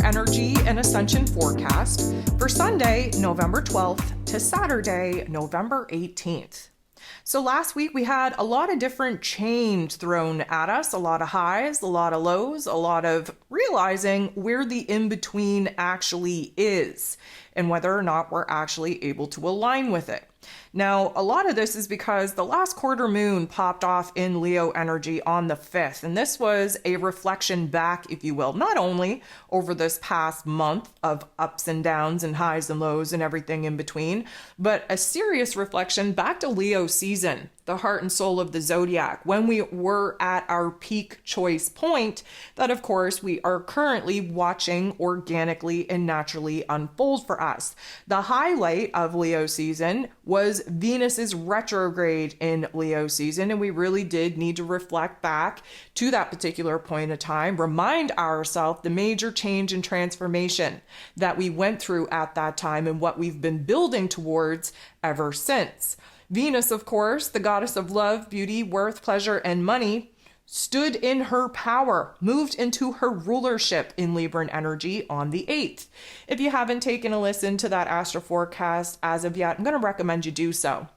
energy and Ascension forecast for Sunday, November 12th to Saturday, November 18th. So last week we had a lot of different change thrown at us, a lot of highs, a lot of lows, a lot of realizing where the in-between actually is and whether or not we're actually able to align with it. Now, a lot of this is because the last quarter moon popped off in Leo energy on the 5th, and this was a reflection back, if you will, not only over this past month of ups and downs and highs and lows and everything in between, but a serious reflection back to Leo season, the heart and soul of the zodiac, when we were at our peak choice point that, of course, we are currently watching organically and naturally unfold for us. The highlight of Leo season was Venus's retrograde in Leo season, and we really did need to reflect back to that particular point of time, remind ourselves the major change and transformation that we went through at that time and what we've been building towards ever since. Venus, of course, the goddess of love, beauty, worth, pleasure, and money, stood in her power, moved into her rulership in Libran energy on the 8th. If you haven't taken a listen to that astro forecast as of yet, I'm going to recommend you do so.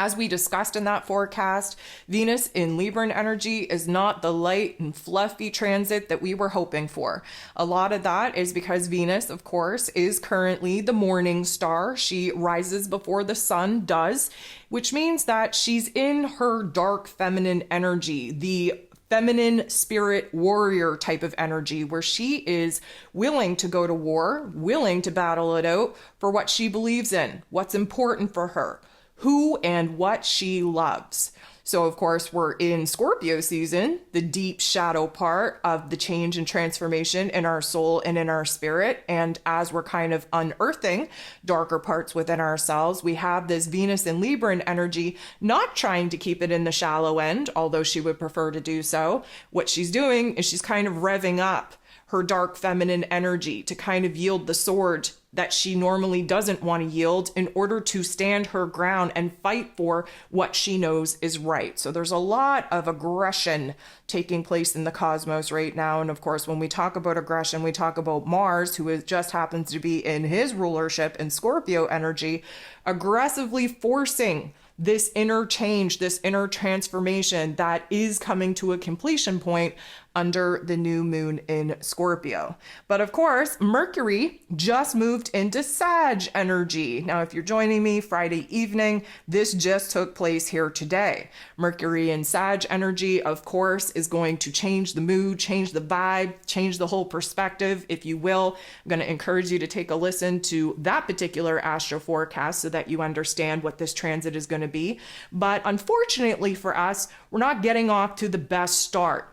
As we discussed in that forecast, Venus in Libran energy is not the light and fluffy transit that we were hoping for. A lot of that is because Venus, of course, is currently the morning star. She rises before the sun does, which means that she's in her dark feminine energy, the feminine spirit warrior type of energy, where she is willing to go to war, willing to battle it out for what she believes in, what's important for her, who and what she loves. So of course, we're in Scorpio season, the deep shadow part of the change and transformation in our soul and in our spirit. And as we're kind of unearthing darker parts within ourselves, we have this Venus in Libran energy, not trying to keep it in the shallow end, although she would prefer to do so. What she's doing is she's kind of revving up her dark feminine energy to kind of yield the sword that she normally doesn't want to yield in order to stand her ground and fight for what she knows is right. So there's a lot of aggression taking place in the cosmos right now. And of course, when we talk about aggression, we talk about Mars, who just happens to be in his rulership in Scorpio energy, aggressively forcing this inner change, this inner transformation that is coming to a completion point under the new moon in Scorpio. But of course, Mercury just moved into Sag energy. Now, if you're joining me Friday evening, this just took place here today. Mercury in Sag energy, of course, is going to change the mood, change the vibe, change the whole perspective, if you will. I'm going to encourage you to take a listen to that particular astro forecast so that you understand what this transit is going to be. But unfortunately for us, we're not getting off to the best start.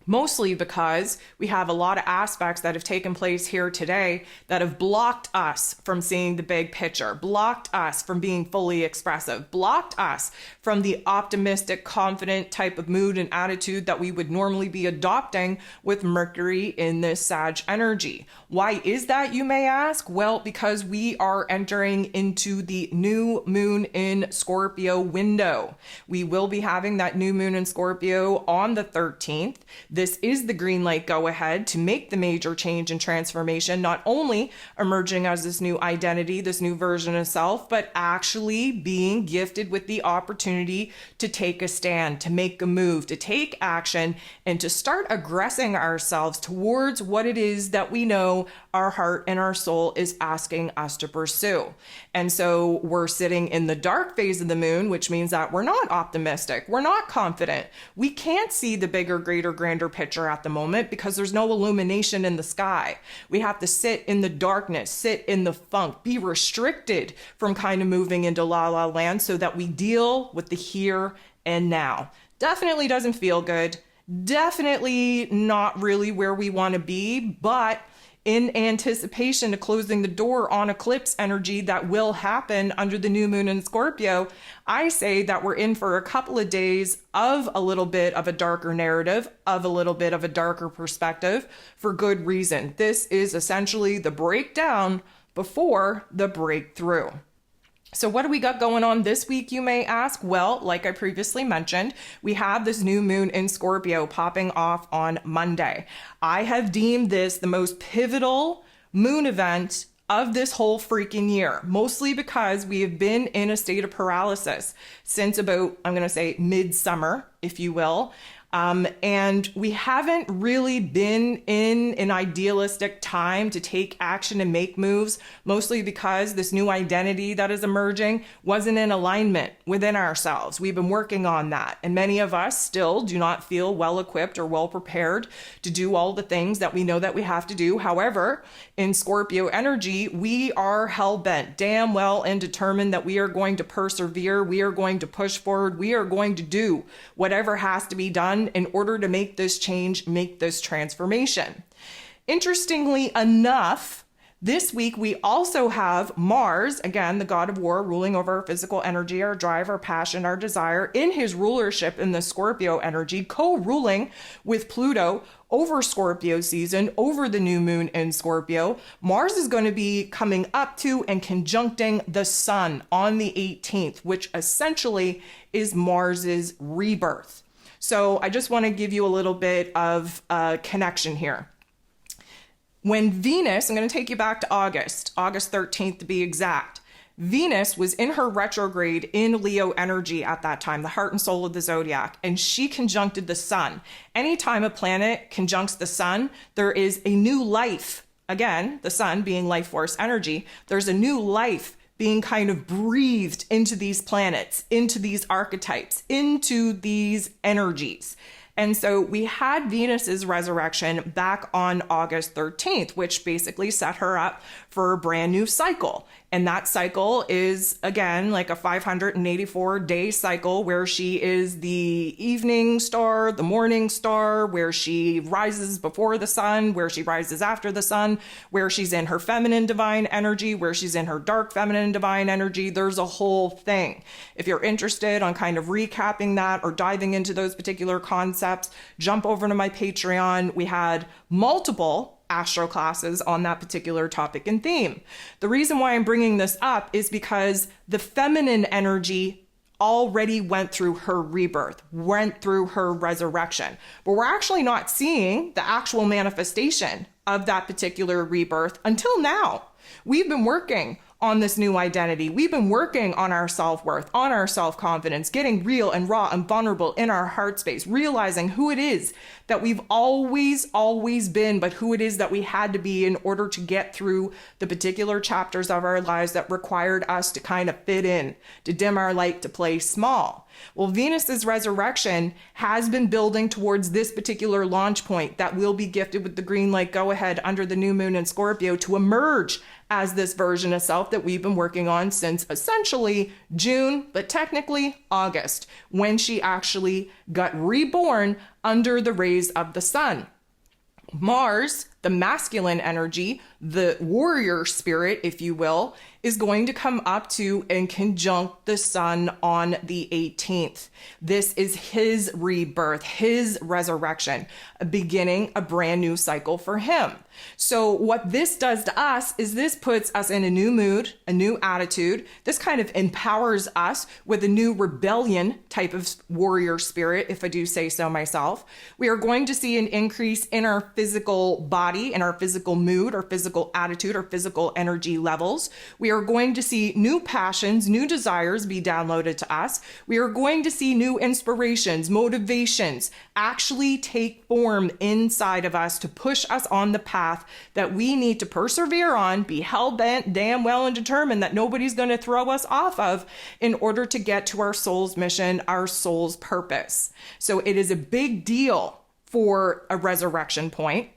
Mostly because we have a lot of aspects that have taken place here today that have blocked us from seeing the big picture, blocked us from being fully expressive, blocked us from the optimistic, confident type of mood and attitude that we would normally be adopting with Mercury in this Sag energy. Why is that, you may ask? Well, because we are entering into the new moon in Scorpio window. We will be having that new moon in Scorpio on the 13th. This is the green light go ahead to make the major change and transformation, not only emerging as this new identity, this new version of self, but actually being gifted with the opportunity to take a stand, to make a move, to take action, and to start aggressing ourselves towards what it is that we know our heart and our soul is asking us to pursue. And so we're sitting in the dark phase of the moon, which means that we're not optimistic, we're not confident. We can't see the bigger, greater, grander picture at the moment because there's no illumination in the sky. We have to sit in the darkness, sit in the funk, be restricted from kind of moving into la la land so that we deal with the here and now. Definitely doesn't feel good. Definitely not really where we want to be, but in anticipation of closing the door on eclipse energy that will happen under the new moon in Scorpio, I say that we're in for a couple of days of a little bit of a darker narrative, of a little bit of a darker perspective for good reason. This is essentially the breakdown before the breakthrough. So what do we got going on this week, you may ask? Well, like I previously mentioned, we have this new moon in Scorpio popping off on Monday. I have deemed this the most pivotal moon event of this whole freaking year, mostly because we have been in a state of paralysis since about, I'm going to say midsummer, if you will. And we haven't really been in an idealistic time to take action and make moves, mostly because this new identity that is emerging wasn't in alignment within ourselves. We've been working on that. And many of us still do not feel well equipped or well prepared to do all the things that we know that we have to do. However, in Scorpio energy, we are hell-bent, damn well, and determined that we are going to persevere. We are going to push forward. We are going to do whatever has to be done in order to make this change, make this transformation. Interestingly enough, this week we also have Mars, again, the god of war, ruling over our physical energy, our drive, our passion, our desire, in his rulership in the Scorpio energy, co-ruling with Pluto over Scorpio season, over the new moon in Scorpio. Mars is going to be coming up to and conjuncting the sun on the 18th, which essentially is Mars's rebirth. So I just want to give you a little bit of a connection here. When Venus, I'm going to take you back to August 13th to be exact. Venus was in her retrograde in Leo energy at that time, the heart and soul of the zodiac, and she conjuncted the sun. Anytime a planet conjuncts the sun, there is a new life. Again, the sun being life force energy, there's a new life being kind of breathed into these planets, into these archetypes, into these energies. And so we had Venus's resurrection back on August 13th, which basically set her up for a brand new cycle. And that cycle is, again, like a 584-day cycle where she is the evening star, the morning star, where she rises before the sun, where she rises after the sun, where she's in her feminine divine energy, where she's in her dark feminine divine energy. There's a whole thing. If you're interested on kind of recapping that or diving into those particular concepts, jump over to my Patreon. We had multiple astro classes on that particular topic and theme. The reason why I'm bringing this up is because the feminine energy already went through her rebirth, went through her resurrection, but we're actually not seeing the actual manifestation of that particular rebirth until now. We've been working on this new identity. We've been working on our self-worth, on our self-confidence, getting real and raw and vulnerable in our heart space, realizing who it is that we've always been, but who it is that we had to be in order to get through the particular chapters of our lives that required us to kind of fit in, to dim our light, to play small. Well, Venus's resurrection has been building towards this particular launch point that will be gifted with the green light go ahead under the new moon in Scorpio to emerge as this version of self that we've been working on since essentially June, but technically August, when she actually got reborn under the rays of the sun. Mars, the masculine energy, the warrior spirit, if you will, is going to come up to and conjunct the sun on the 18th. This is his rebirth, his resurrection, beginning a brand new cycle for him. So what this does to us is this puts us in a new mood, a new attitude. This kind of empowers us with a new rebellion type of warrior spirit, if I do say so myself. We are going to see an increase in our physical body, in our physical mood, our physical attitude, our physical energy levels. We are going to see new passions, new desires be downloaded to us. We are going to see new inspirations, motivations actually take form inside of us to push us on the path that we need to persevere on, be hell-bent, damn well, and determined that nobody's going to throw us off of in order to get to our soul's mission, our soul's purpose. So it is a big deal for a resurrection point.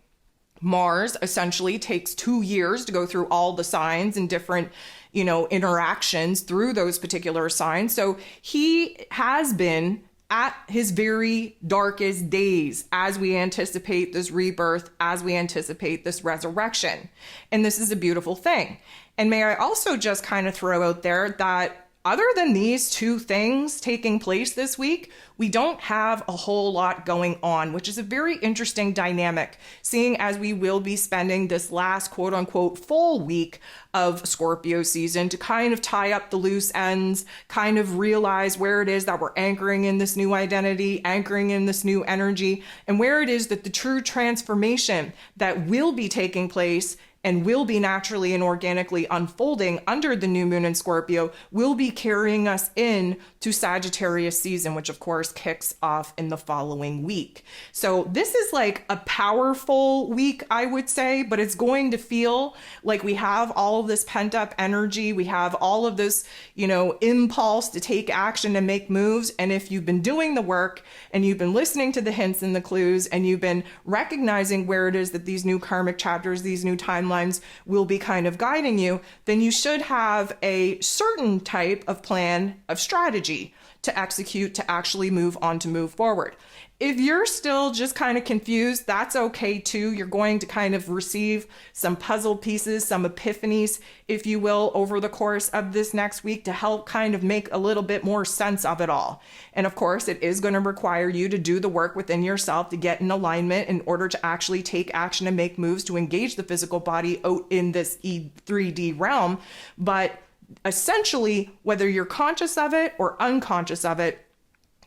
Mars essentially takes 2 years to go through all the signs and different, interactions through those particular signs. So he has been at his very darkest days as we anticipate this rebirth, as we anticipate this resurrection. And this is a beautiful thing. And may I also just kind of throw out there that other than these two things taking place this week, we don't have a whole lot going on, which is a very interesting dynamic, seeing as we will be spending this last quote unquote full week of Scorpio season to kind of tie up the loose ends, kind of realize where it is that we're anchoring in this new identity, anchoring in this new energy, and where it is that the true transformation that will be taking place and will be naturally and organically unfolding under the new moon in Scorpio will be carrying us in to Sagittarius season, which of course kicks off in the following week. So this is like a powerful week, I would say, but it's going to feel like we have all of this pent up energy. We have all of this, impulse to take action and make moves. And if you've been doing the work and you've been listening to the hints and the clues and you've been recognizing where it is that these new karmic chapters, these new timelines will be kind of guiding you, then you should have a certain type of plan of strategy to execute to actually move on, to move forward. If you're still just kind of confused, that's okay too. You're going to kind of receive some puzzle pieces, some epiphanies, if you will, over the course of this next week to help kind of make a little bit more sense of it all. And of course, it is going to require you to do the work within yourself to get in alignment in order to actually take action and make moves to engage the physical body out in this E3D realm. But essentially, whether you're conscious of it or unconscious of it,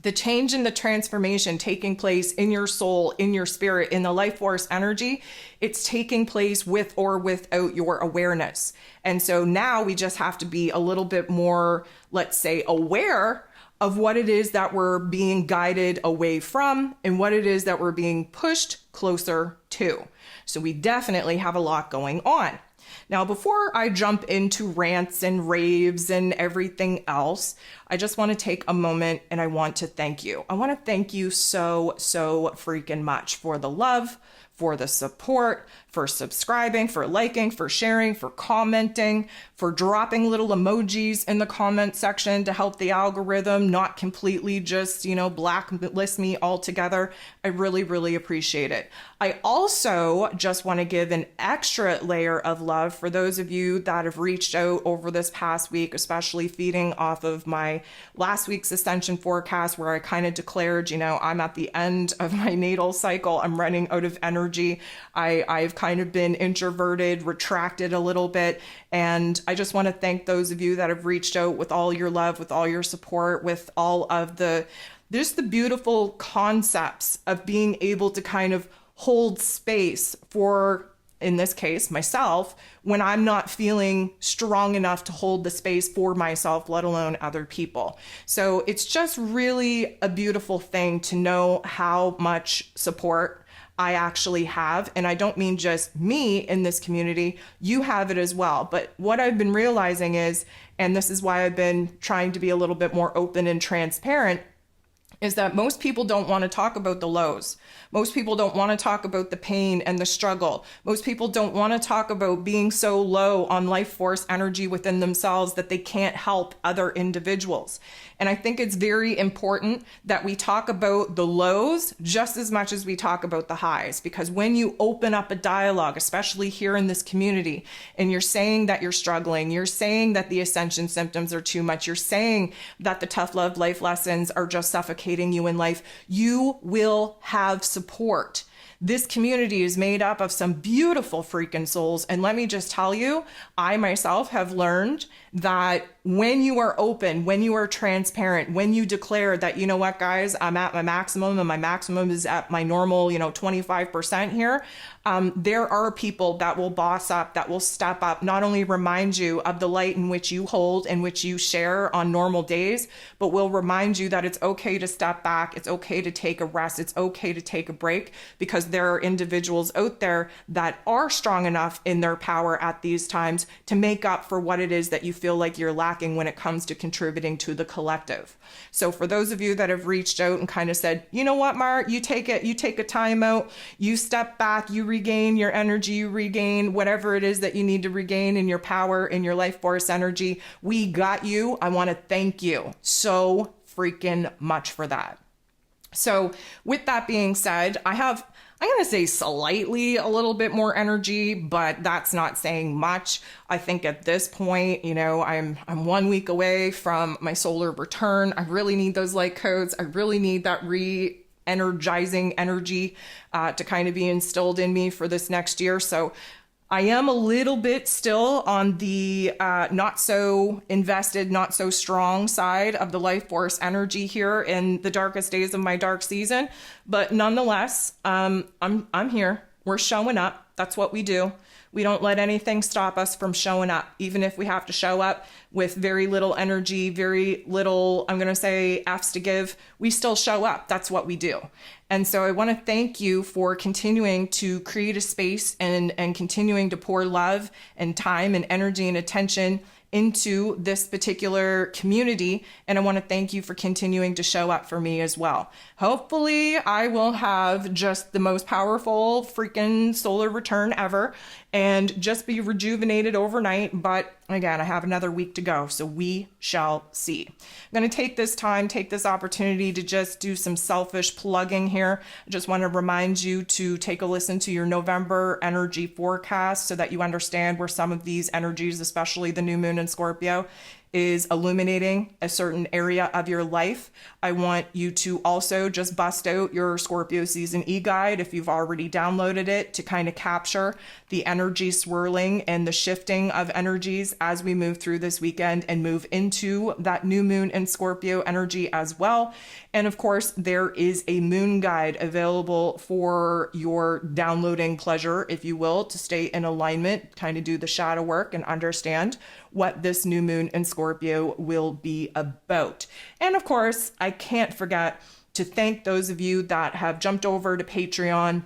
the change and the transformation taking place in your soul, in your spirit, in the life force energy, it's taking place with or without your awareness. And so now we just have to be a little bit more, let's say, aware of what it is that we're being guided away from and what it is that we're being pushed closer to. So we definitely have a lot going on. Now, before I jump into rants and raves and everything else, I just want to take a moment and I want to thank you. I want to thank you so freaking much for the love, for the support, for subscribing, for liking, for sharing, for commenting, for dropping little emojis in the comment section to help the algorithm not completely just, blacklist me altogether. I really appreciate it. I also just want to give an extra layer of love for those of you that have reached out over this past week, especially feeding off of my last week's Ascension forecast where I kind of declared, I'm at the end of my natal cycle. I'm running out of energy. I've kind of been introverted, retracted a little bit. And I just want to thank those of you that have reached out with all your love, with all your support, with all of the beautiful concepts of being able to kind of hold space for, in this case, myself, when I'm not feeling strong enough to hold the space for myself, let alone other people. So it's just really a beautiful thing to know how much support I actually have. And I don't mean just me in this community, you have it as well. But what I've been realizing is, and this is why I've been trying to be a little bit more open and transparent, is that most people don't want to talk about the lows. Most people don't want to talk about the pain and the struggle. Most people don't want to talk about being so low on life force energy within themselves that they can't help other individuals. And I think it's very important that we talk about the lows just as much as we talk about the highs, because when you open up a dialogue, especially here in this community, and you're saying that you're struggling, you're saying that the ascension symptoms are too much, you're saying that the tough love life lessons are just suffocating you in life, you will have support. This community is made up of some beautiful freaking souls. And let me just tell you, I myself have learned that when you are open, when you are transparent, when you declare that, you know what, guys, I'm at my maximum and my maximum is at my normal, 25% here, there are people that will boss up, that will step up, not only remind you of the light in which you hold and which you share on normal days, but will remind you that it's okay to step back. It's okay to take a rest. It's okay to take a break, because there are individuals out there that are strong enough in their power at these times to make up for what it is that you feel like you're lacking when it comes to contributing to the collective. So for those of you that have reached out and kind of said, you know what, Mar, you take a time out, you step back, you regain your energy, you regain whatever it is that you need to regain in your power, in your life force energy. We got you. I want to thank you so freaking much for that. So with that being said, I have I'm going to say slightly a little bit more energy, but that's not saying much. I think at this point, I'm 1 week away from my solar return. I really need those light codes. I really need that energizing energy to kind of be instilled in me for this next year. So I am a little bit still on the not so invested, not so strong side of the life force energy here in the darkest days of my dark season. But nonetheless, I'm here. We're showing up. That's what we do. We don't let anything stop us from showing up, even if we have to show up with very little energy, very little, I'm going to say, F's to give. We still show up. That's what we do. And so I want to thank you for continuing to create a space and continuing to pour love and time and energy and attention into this particular community. And I want to thank you for continuing to show up for me as well. Hopefully I will have just the most powerful freaking solar return ever and just be rejuvenated overnight. But again, I have another week to go, so we shall see. I'm going to take this opportunity to just do some selfish plugging here. I just want to remind you to take a listen to your November energy forecast so that you understand where some of these energies, especially the new moon in Scorpio, is illuminating a certain area of your life. I want you to also just bust out your Scorpio season e-guide if you've already downloaded it to kind of capture the energy swirling and the shifting of energies as we move through this weekend and move into that new moon in Scorpio energy as well. And of course, there is a moon guide available for your downloading pleasure, if you will, to stay in alignment, kind of do the shadow work and understand what this new moon in Scorpio will be about. And of course, I can't forget to thank those of you that have jumped over to Patreon.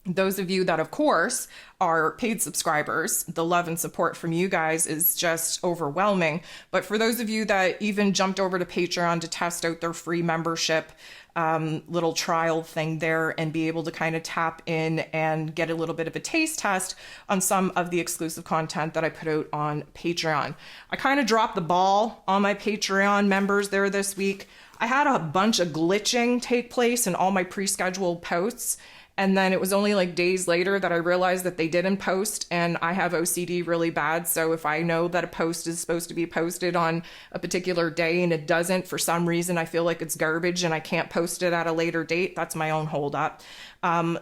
Those of you that, of course, are paid subscribers. The love and support from you guys is just overwhelming. But for those of you that even jumped over to Patreon to test out their free membership little trial thing there and be able to kind of tap in and get a little bit of a taste test on some of the exclusive content that I put out on Patreon. I kind of dropped the ball on my Patreon members there this week. I had a bunch of glitching take place in all my pre-scheduled posts. And then it was only like days later that I realized that they didn't post, and I have OCD really bad. So if I know that a post is supposed to be posted on a particular day and it doesn't, for some reason, I feel like it's garbage and I can't post it at a later date. That's my own holdup.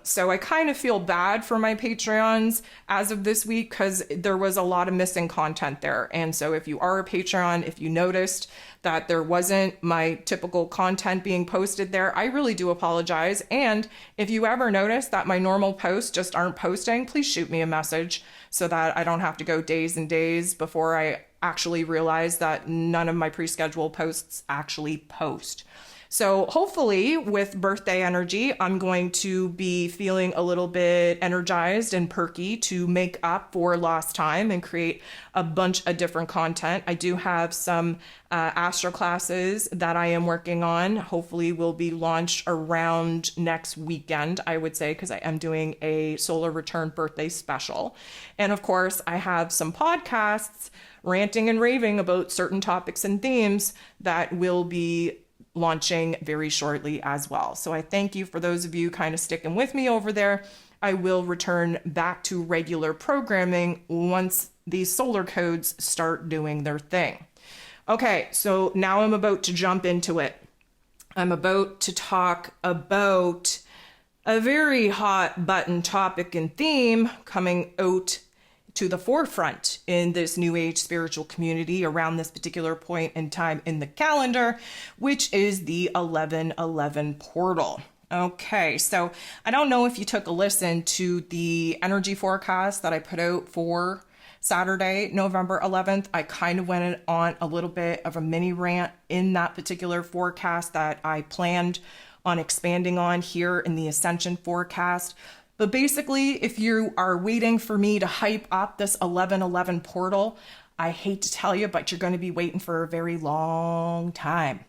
So I kind of feel bad for my Patreons as of this week because there was a lot of missing content there. And so if you are a Patreon, if you noticed that there wasn't my typical content being posted there, I really do apologize. And if you ever notice that my normal posts just aren't posting, please shoot me a message so that I don't have to go days and days before I actually realize that none of my pre-scheduled posts actually post. So hopefully with birthday energy, I'm going to be feeling a little bit energized and perky to make up for lost time and create a bunch of different content. I do have some astro classes that I am working on. Hopefully will be launched around next weekend, I would say, because I am doing a solar return birthday special. And of course, I have some podcasts ranting and raving about certain topics and themes that will be launching very shortly as well. So I thank you for those of you kind of sticking with me over there. I will return back to regular programming once these solar codes start doing their thing. Okay, so now I'm about to jump into it. I'm about to talk about a very hot button topic and theme coming out to the forefront in this new age spiritual community around this particular point in time in the calendar, which is the 1111 portal. Okay, so I don't know if you took a listen to the energy forecast that I put out for Saturday, November 11th. I kind of went on a little bit of a mini rant in that particular forecast that I planned on expanding on here in the Ascension forecast. But basically, if you are waiting for me to hype up this 1111 portal, I hate to tell you, but you're going to be waiting for a very long time.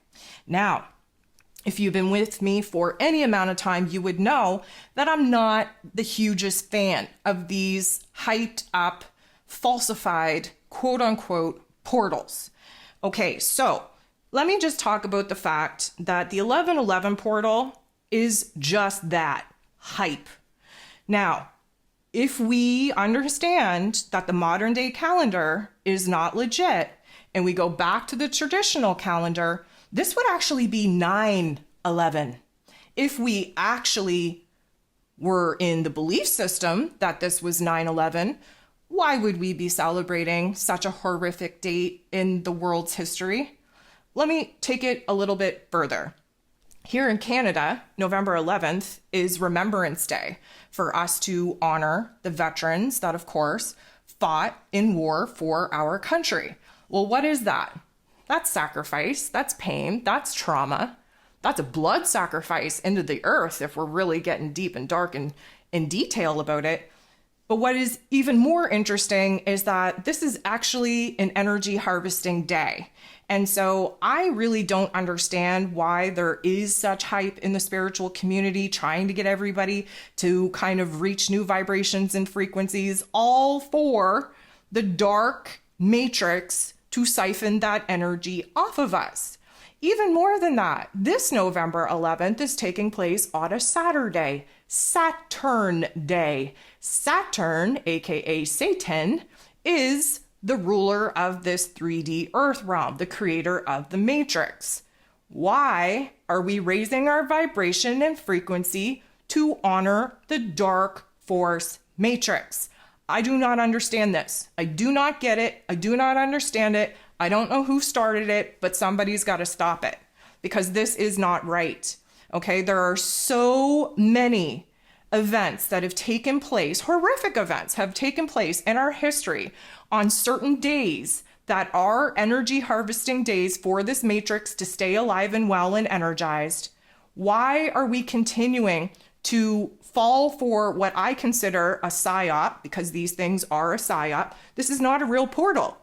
Now, if you've been with me for any amount of time, you would know that I'm not the hugest fan of these hyped up, falsified, quote unquote, portals. Okay, so let me just talk about the fact that the 1111 portal is just that, hype. Now, if we understand that the modern day calendar is not legit and we go back to the traditional calendar, this would actually be 9/11. If we actually were in the belief system that this was 9/11, why would we be celebrating such a horrific date in the world's history? Let me take it a little bit further. Here in Canada, November 11th is Remembrance Day for us to honor the veterans that, of course, fought in war for our country. Well, what is that? That's sacrifice, that's pain, that's trauma, that's a blood sacrifice into the earth if we're really getting deep and dark and in detail about it. But what is even more interesting is that this is actually an energy harvesting day. And so I really don't understand why there is such hype in the spiritual community trying to get everybody to kind of reach new vibrations and frequencies, all for the dark matrix to siphon that energy off of us. Even more than that, this November 11th is taking place on a Saturday, Saturn Day. Saturn, aka Satan, is the ruler of this 3D earth realm, the creator of the matrix. Why are we raising our vibration and frequency to honor the dark force matrix? I do not understand this. I do not get it. I do not understand it. I don't know who started it, but somebody's got to stop it because this is not right. Okay, there are so many events that have taken place, horrific events have taken place in our history on certain days that are energy harvesting days for this matrix to stay alive and well and energized. Why are we continuing to fall for what I consider a psyop? Because these things are a psyop. This is not a real portal.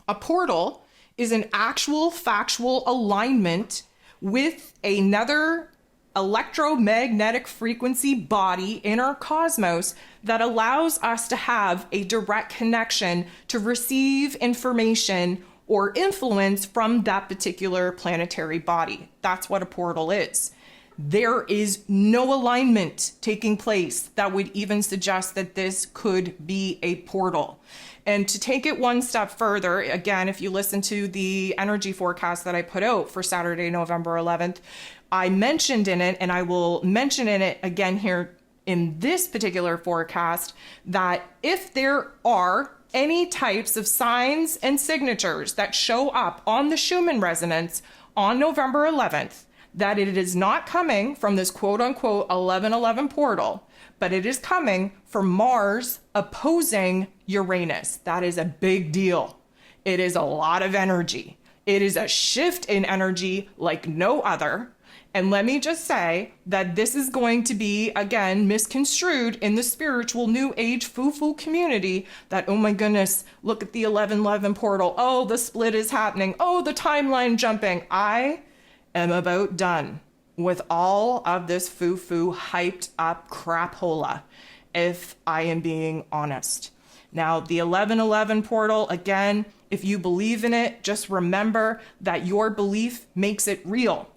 A portal is an actual factual alignment with another electromagnetic frequency body in our cosmos that allows us to have a direct connection to receive information or influence from that particular planetary body. That's what a portal is. There is no alignment taking place that would even suggest that this could be a portal. And to take it one step further, again, if you listen to the energy forecast that I put out for Saturday, November 11th, I mentioned in it, and I will mention in it again here in this particular forecast, that if there are any types of signs and signatures that show up on the Schumann Resonance on November 11th, that it is not coming from this quote unquote 1111 portal, but it is coming from Mars opposing Uranus. That is a big deal. It is a lot of energy. It is a shift in energy like no other. And let me just say that this is going to be, again, misconstrued in the spiritual new age foo-foo community that, oh my goodness, look at the 1111 portal. Oh, the split is happening. Oh, the timeline jumping. I am about done with all of this foo-foo hyped up crapola, if I am being honest. Now, the 1111 portal, again, if you believe in it, just remember that your belief makes it real.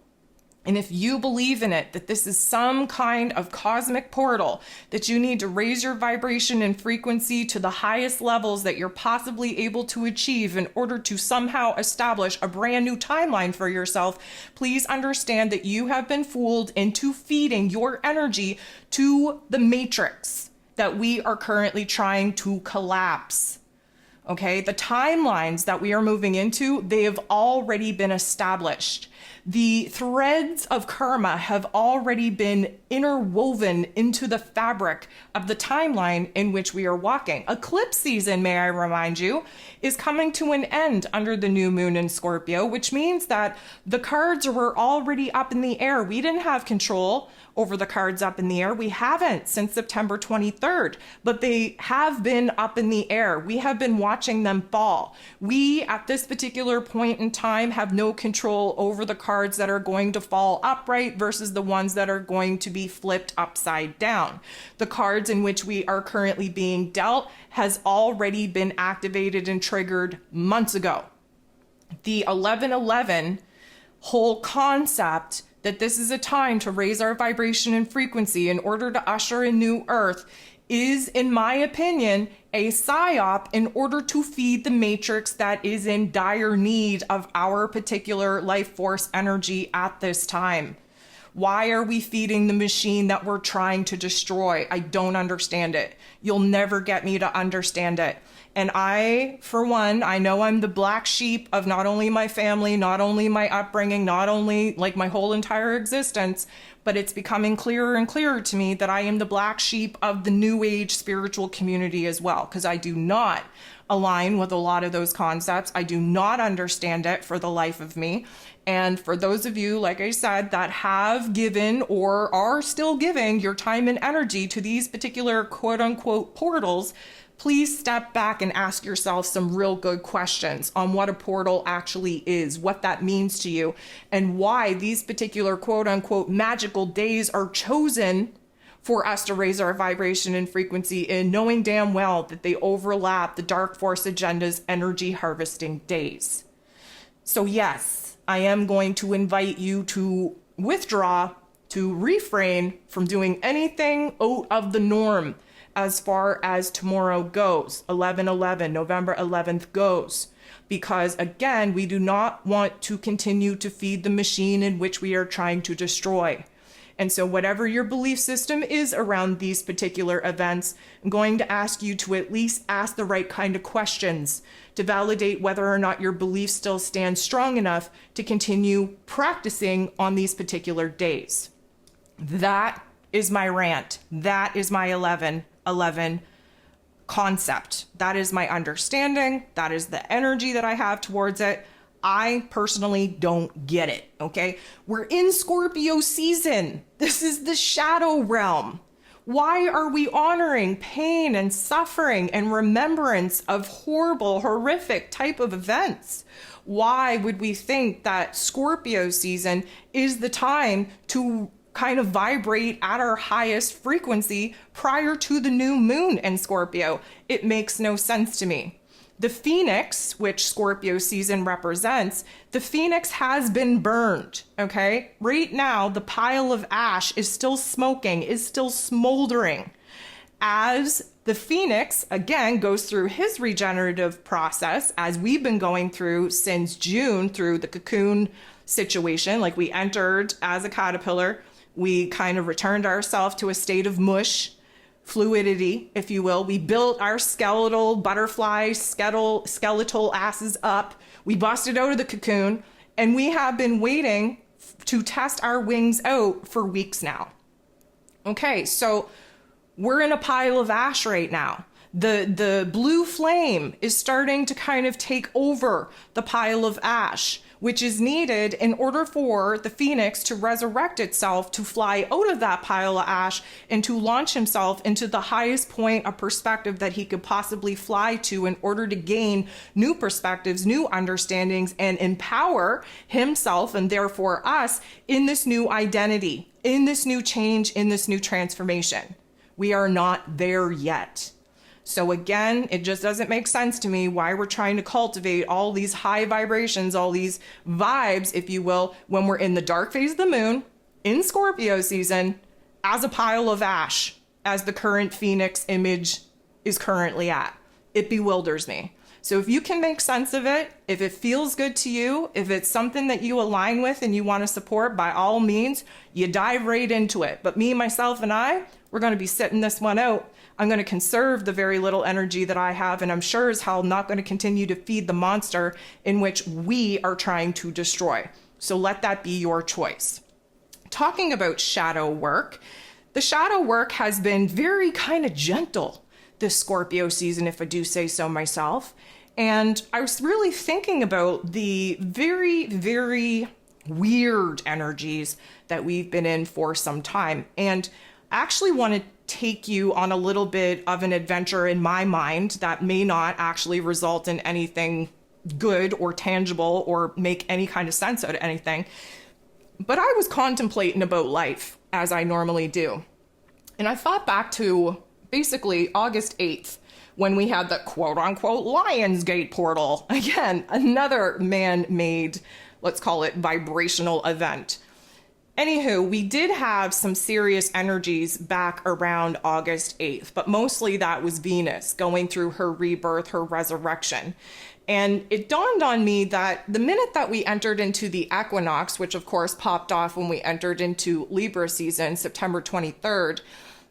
And if you believe in it, that this is some kind of cosmic portal, that you need to raise your vibration and frequency to the highest levels that you're possibly able to achieve in order to somehow establish a brand new timeline for yourself, please understand that you have been fooled into feeding your energy to the matrix that we are currently trying to collapse. Okay, the timelines that we are moving into, they have already been established. The threads of karma have already been interwoven into the fabric of the timeline in which we are walking. Eclipse season, may I remind you, is coming to an end under the new moon in Scorpio, which means that the cards were already up in the air. We didn't have control over the cards up in the air. We haven't since September 23rd, but they have been up in the air. We have been watching them fall. We, at this particular point in time, have no control over the cards that are going to fall upright versus the ones that are going to be flipped upside down. The cards in which we are currently being dealt has already been activated and triggered months ago. The 1111 whole concept that this is a time to raise our vibration and frequency in order to usher in new earth is, in my opinion, a psyop in order to feed the matrix that is in dire need of our particular life force energy at this time. Why are we feeding the machine that we're trying to destroy? I don't understand it. You'll never get me to understand it. And I, for one, I know I'm the black sheep of not only my family, not only my upbringing, not only like my whole entire existence, but it's becoming clearer and clearer to me that I am the black sheep of the new age spiritual community as well, because I do not align with a lot of those concepts. I do not understand it for the life of me. And for those of you, like I said, that have given or are still giving your time and energy to these particular quote unquote portals, please step back and ask yourself some real good questions on what a portal actually is, what that means to you, and why these particular quote unquote magical days are chosen for us to raise our vibration and frequency in, knowing damn well that they overlap the dark force agenda's energy harvesting days. So yes, I am going to invite you to withdraw, to refrain from doing anything out of the norm as far as tomorrow goes, 11/11, November 11th goes. Because again, we do not want to continue to feed the machine in which we are trying to destroy. And so whatever your belief system is around these particular events, I'm going to ask you to at least ask the right kind of questions to validate whether or not your belief still stands strong enough to continue practicing on these particular days. That is my rant. That is my 11/11 concept. That is my understanding. That is the energy that I have towards it. I personally don't get it, okay? We're in Scorpio season. This is the shadow realm. Why are we honoring pain and suffering and remembrance of horrible, horrific type of events? Why would we think that Scorpio season is the time to kind of vibrate at our highest frequency prior to the new moon in Scorpio? It makes no sense to me. The phoenix, which Scorpio season represents, the phoenix has been burned, okay? Right now, the pile of ash is still smoking, is still smoldering. As the phoenix, again, goes through his regenerative process, as we've been going through since June through the cocoon situation, like we entered as a caterpillar, we kind of returned ourselves to a state of mush, fluidity, if you will. We built our skeletal butterfly, skeletal asses up. We busted out of the cocoon, and we have been waiting to test our wings out for weeks now. Okay, so we're in a pile of ash right now. The blue flame is starting to kind of take over the pile of ash, which is needed in order for the phoenix to resurrect itself, to fly out of that pile of ash and to launch himself into the highest point of perspective that he could possibly fly to in order to gain new perspectives, new understandings, and empower himself and therefore us in this new identity, in this new change, in this new transformation. We are not there yet. So again, it just doesn't make sense to me why we're trying to cultivate all these high vibrations, all these vibes, if you will, when we're in the dark phase of the moon, in Scorpio season, as a pile of ash, as the current Phoenix image is currently at. It bewilders me. So if you can make sense of it, if it feels good to you, if it's something that you align with and you want to support, by all means, you dive right into it. But me, myself, and we're going to be sitting this one out. I'm going to conserve the very little energy that I have, and I'm sure as hell not going to continue to feed the monster in which we are trying to destroy. So let that be your choice. Talking about shadow work, the shadow work has been very kind of gentle this Scorpio season, if I do say so myself. And I was really thinking about the very, very weird energies that we've been in for some time. And I actually want to take you on a little bit of an adventure in my mind that may not actually result in anything good or tangible or make any kind of sense out of anything. But I was contemplating about life, as I normally do. And I thought back to basically August 8th, when we had the quote-unquote Lionsgate portal. Again, another man-made, let's call it, vibrational event. Anywho, we did have some serious energies back around August 8th, but mostly that was Venus going through her rebirth, her resurrection. And it dawned on me that the minute that we entered into the equinox, which of course popped off when we entered into Libra season, September 23rd,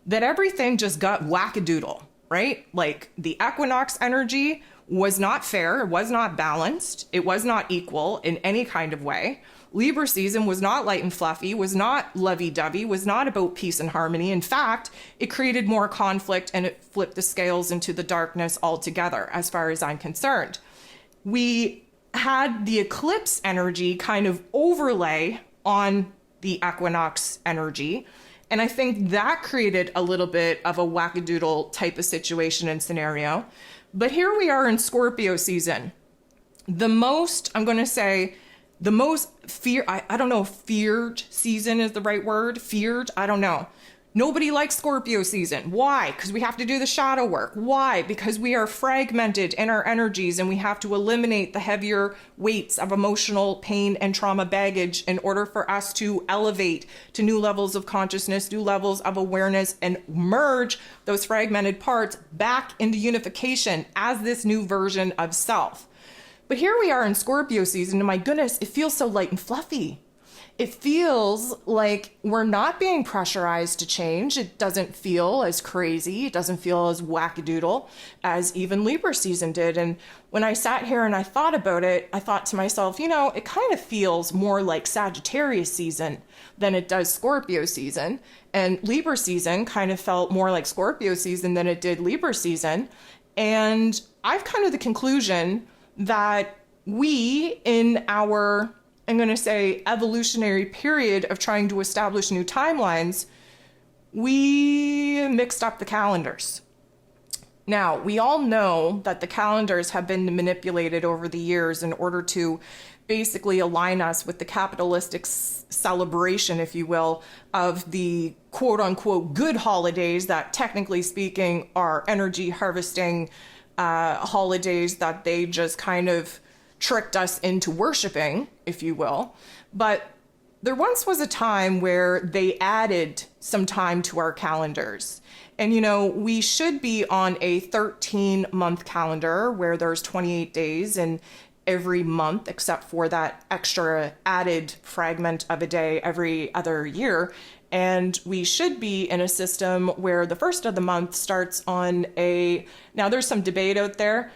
that everything just got wackadoodle, right? Like the equinox energy was not fair, it was not balanced, it was not equal in any kind of way. Libra season was not light and fluffy, was not lovey-dovey, was not about peace and harmony. In fact, it created more conflict and it flipped the scales into the darkness altogether, as far as I'm concerned. We had the eclipse energy kind of overlay on the equinox energy. And I think that created a little bit of a wackadoodle type of situation and scenario. But here we are in Scorpio season. The most I don't know if feared season is the right word. Feared, I don't know. Nobody likes Scorpio season. Why? Because we have to do the shadow work. Why? Because we are fragmented in our energies and we have to eliminate the heavier weights of emotional pain and trauma baggage in order for us to elevate to new levels of consciousness, new levels of awareness, and merge those fragmented parts back into unification as this new version of self. But here we are in Scorpio season, and my goodness, it feels so light and fluffy. It feels like we're not being pressurized to change. It doesn't feel as crazy. It doesn't feel as wackadoodle as even Libra season did. And when I sat here and I thought about it, I thought to myself, it kind of feels more like Sagittarius season than it does Scorpio season. And Libra season kind of felt more like Scorpio season than it did Libra season. And I've come to the conclusion that we, in our, I'm going to say, evolutionary period of trying to establish new timelines, we mixed up the calendars. Now, we all know that the calendars have been manipulated over the years in order to basically align us with the capitalistic celebration, if you will, of the quote unquote good holidays that, technically speaking, are energy harvesting holidays that they just kind of tricked us into worshiping, if you will. But there once was a time where they added some time to our calendars. And, we should be on a 13-month calendar where there's 28 days in every month, except for that extra added fragment of a day every other year. And we should be in a system where the first of the month starts on now there's some debate out there.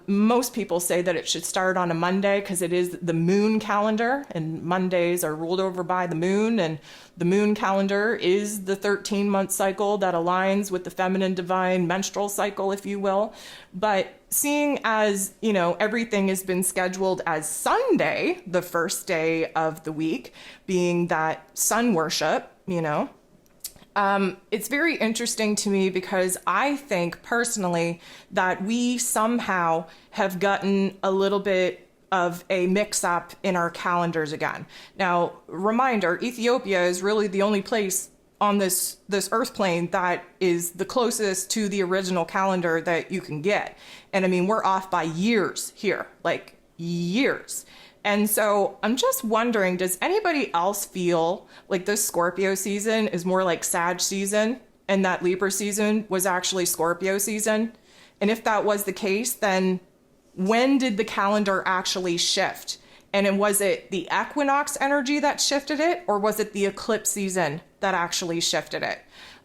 Most people say that it should start on a Monday because it is the moon calendar and Mondays are ruled over by the moon, and the moon calendar is the 13-month cycle that aligns with the feminine divine menstrual cycle, if you will. But seeing as, everything has been scheduled as Sunday, the first day of the week, being that sun worship, it's very interesting to me because I think personally that we somehow have gotten a little bit of a mix-up in our calendars again. Now, reminder, Ethiopia is really the only place on this earth plane that is the closest to the original calendar that you can get. And I mean, we're off by years here, like years. And so I'm just wondering, does anybody else feel like this Scorpio season is more like Sag season and that Libra season was actually Scorpio season? And if that was the case, then when did the calendar actually shift? And was it the equinox energy that shifted it, or was it the eclipse season that actually shifted it?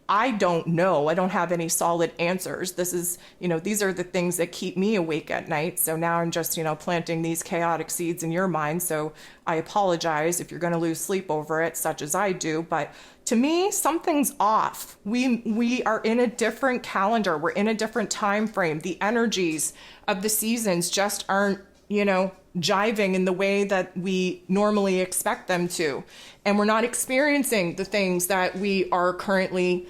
I don't know. I don't have any solid answers. This is, these are the things that keep me awake at night. So now I'm just, planting these chaotic seeds in your mind. So I apologize if you're going to lose sleep over it, such as I do. But to me, something's off. We are in a different calendar. We're in a different time frame. The energies of the seasons just aren't, jiving in the way that we normally expect them to. And we're not experiencing the things that we are currently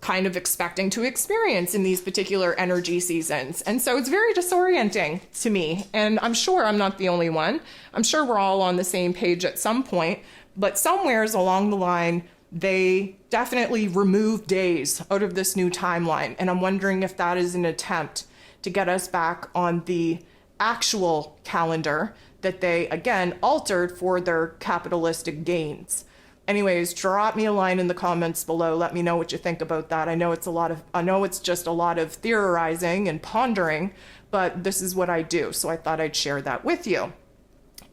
kind of expecting to experience in these particular energy seasons. And so it's very disorienting to me. And I'm sure I'm not the only one. I'm sure we're all on the same page at some point, but somewheres along the line, they definitely remove days out of this new timeline. And I'm wondering if that is an attempt to get us back on the actual calendar that they, again, altered for their capitalistic gains. anyways, drop me a line in the comments below. Let me know what you think about that. I know it's just a lot of theorizing and pondering, but this is what I do. So I thought I'd share that with you.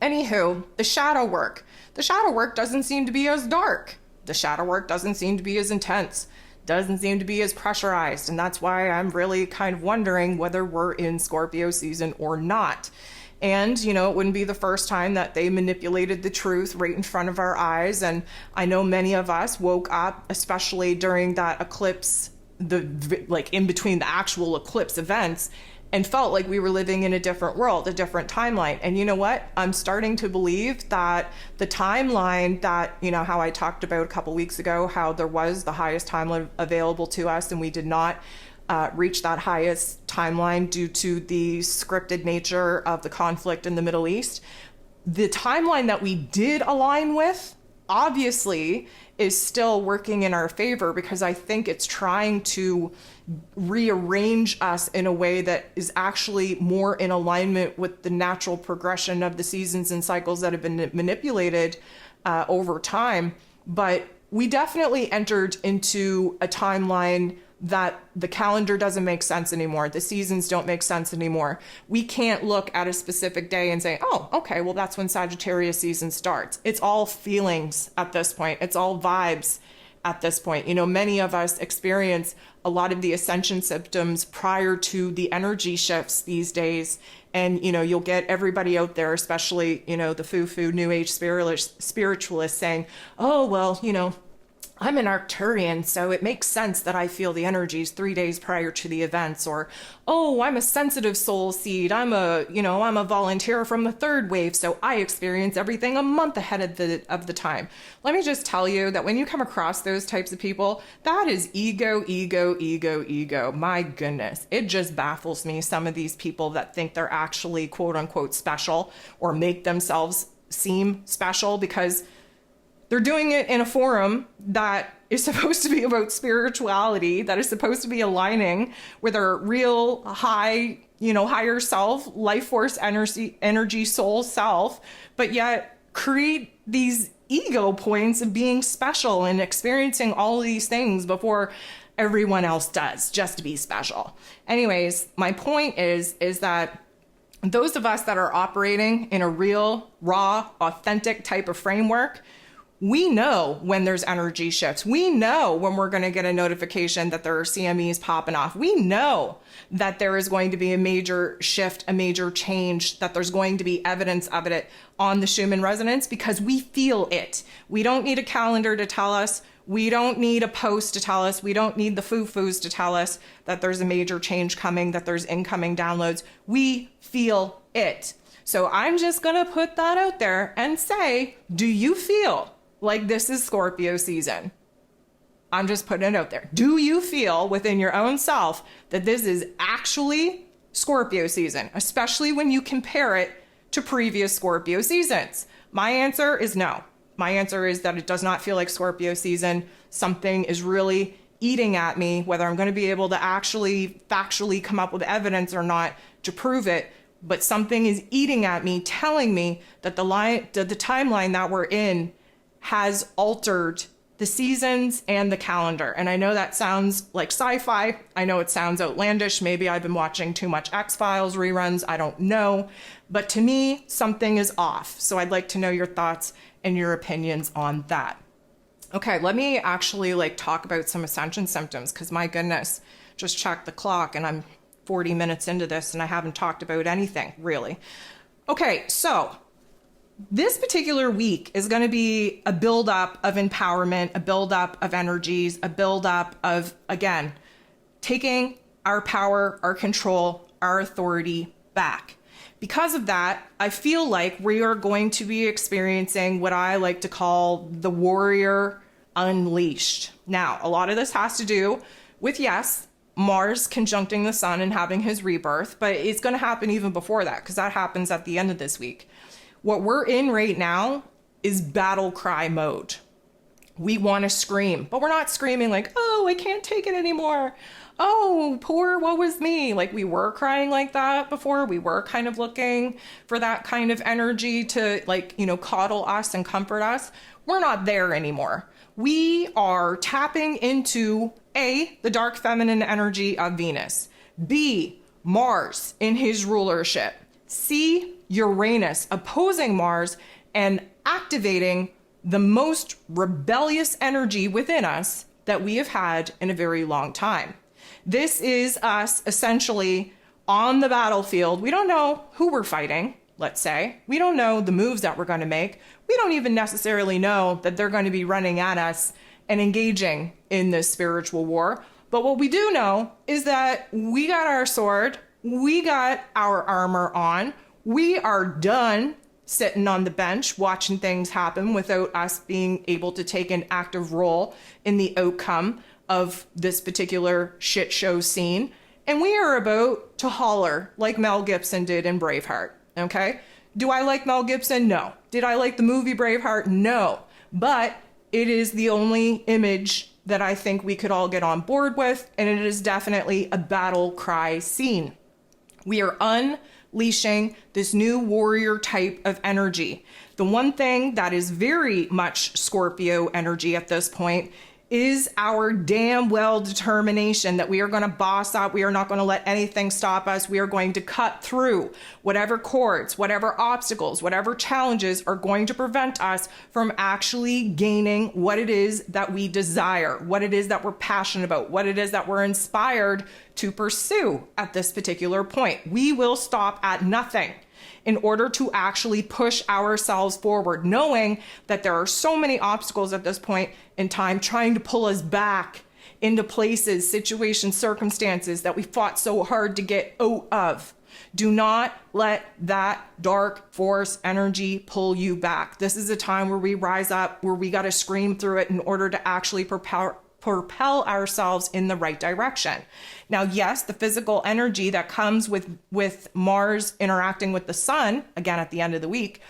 Anywho, the shadow work. The shadow work doesn't seem to be as dark. The shadow work doesn't seem to be as intense, doesn't seem to be as pressurized. And that's why I'm really kind of wondering whether we're in Scorpio season or not. And, you know, it wouldn't be the first time that they manipulated the truth right in front of our eyes. And I know many of us woke up, especially during that eclipse, like in between the actual eclipse events, and felt like we were living in a different world, a different timeline. And you know what? I'm starting to believe that the timeline that, you know, how I talked about a couple weeks ago, how there was the highest timeline available to us and we did not reach that highest timeline due to the scripted nature of the conflict in the Middle East. The timeline that we did align with, obviously, is still working in our favor, because I think it's trying to rearrange us in a way that is actually more in alignment with the natural progression of the seasons and cycles that have been manipulated over time. But we definitely entered into a timeline that the calendar doesn't make sense anymore. The seasons don't make sense anymore. We can't look at a specific day and say, oh, okay, well, that's when Sagittarius season starts. It's all feelings at this point. It's all vibes at this point. You know, many of us experience a lot of the ascension symptoms prior to the energy shifts these days. And, you know, you'll get everybody out there, especially, you know, the foo-foo new age spiritualists saying, oh, well, you know, I'm an Arcturian, so it makes sense that I feel the energies 3 days prior to the events. Or, oh, I'm a sensitive soul seed. I'm a volunteer from the third wave, so I experience everything a month ahead of the time. Let me just tell you that when you come across those types of people, that is ego, ego, ego, ego. My goodness. It just baffles me, some of these people that think they're actually quote unquote special or make themselves seem special, because they're doing it in a forum that is supposed to be about spirituality, that is supposed to be aligning with our real high, you know, higher self, life force, energy, soul self, but yet create these ego points of being special and experiencing all of these things before everyone else does, just to be special. Anyways, my point is that those of us that are operating in a real, raw, authentic type of framework, we know when there's energy shifts. We know when we're going to get a notification that there are CMEs popping off. We know that there is going to be a major shift, a major change, that there's going to be evidence of it on the Schumann Resonance, because we feel it. We don't need a calendar to tell us. We don't need a post to tell us. We don't need the foo-foos to tell us that there's a major change coming, that there's incoming downloads. We feel it. So I'm just going to put that out there and say, do you feel like this is Scorpio season? I'm just putting it out there. Do you feel within your own self that this is actually Scorpio season, especially when you compare it to previous Scorpio seasons? My answer is no. My answer is that it does not feel like Scorpio season. Something is really eating at me, whether I'm going to be able to actually factually come up with evidence or not to prove it. But something is eating at me, telling me that the timeline that we're in has altered the seasons and the calendar. And I know that sounds like sci-fi. I know it sounds outlandish. Maybe I've been watching too much X-Files reruns. I don't know. But to me, something is off. So I'd like to know your thoughts and your opinions on that. Okay, let me actually talk about some Ascension symptoms, because my goodness, just check the clock and I'm 40 minutes into this and I haven't talked about anything really. Okay, so this particular week is going to be a buildup of empowerment, a buildup of energies, a buildup of, again, taking our power, our control, our authority back. Because of that, I feel like we are going to be experiencing what I like to call the warrior unleashed. Now, a lot of this has to do with, yes, Mars conjuncting the sun and having his rebirth, but it's going to happen even before that, because that happens at the end of this week. What we're in right now is battle cry mode. We want to scream, but we're not screaming like, oh, I can't take it anymore. oh, poor, woe is me. Like we were crying like that before. We were kind of looking for that kind of energy to like, coddle us and comfort us. We're not there anymore. We are tapping into A, the dark feminine energy of Venus, B, Mars in his rulership, C, Uranus opposing Mars and activating the most rebellious energy within us that we have had in a very long time. This is us essentially on the battlefield. We don't know who we're fighting, let's say. We don't know the moves that we're going to make. We don't even necessarily know that they're going to be running at us and engaging in this spiritual war. But what we do know is that we got our sword, we got our armor on, we are done sitting on the bench watching things happen without us being able to take an active role in the outcome of this particular shit show scene. And we are about to holler like Mel Gibson did in Braveheart, okay? Do I like Mel Gibson? No. Did I like the movie Braveheart? No. But it is the only image that I think we could all get on board with, and it is definitely a battle cry scene. We are unleashing this new warrior type of energy. The one thing that is very much Scorpio energy at this point is our damn well determination that we are going to boss up. We are not going to let anything stop us. We are going to cut through whatever cords, whatever obstacles, whatever challenges are going to prevent us from actually gaining what it is that we desire, what it is that we're passionate about, what it is that we're inspired to pursue at this particular point. We will stop at nothing in order to actually push ourselves forward, knowing that there are so many obstacles at this point in time trying to pull us back into places, situations, circumstances that we fought so hard to get out of. Do not let that dark force energy pull you back. This is a time where we rise up, where we got to scream through it in order to actually propel ourselves in the right direction. Now, yes, the physical energy that comes with Mars interacting with the sun, again, at the end of the week,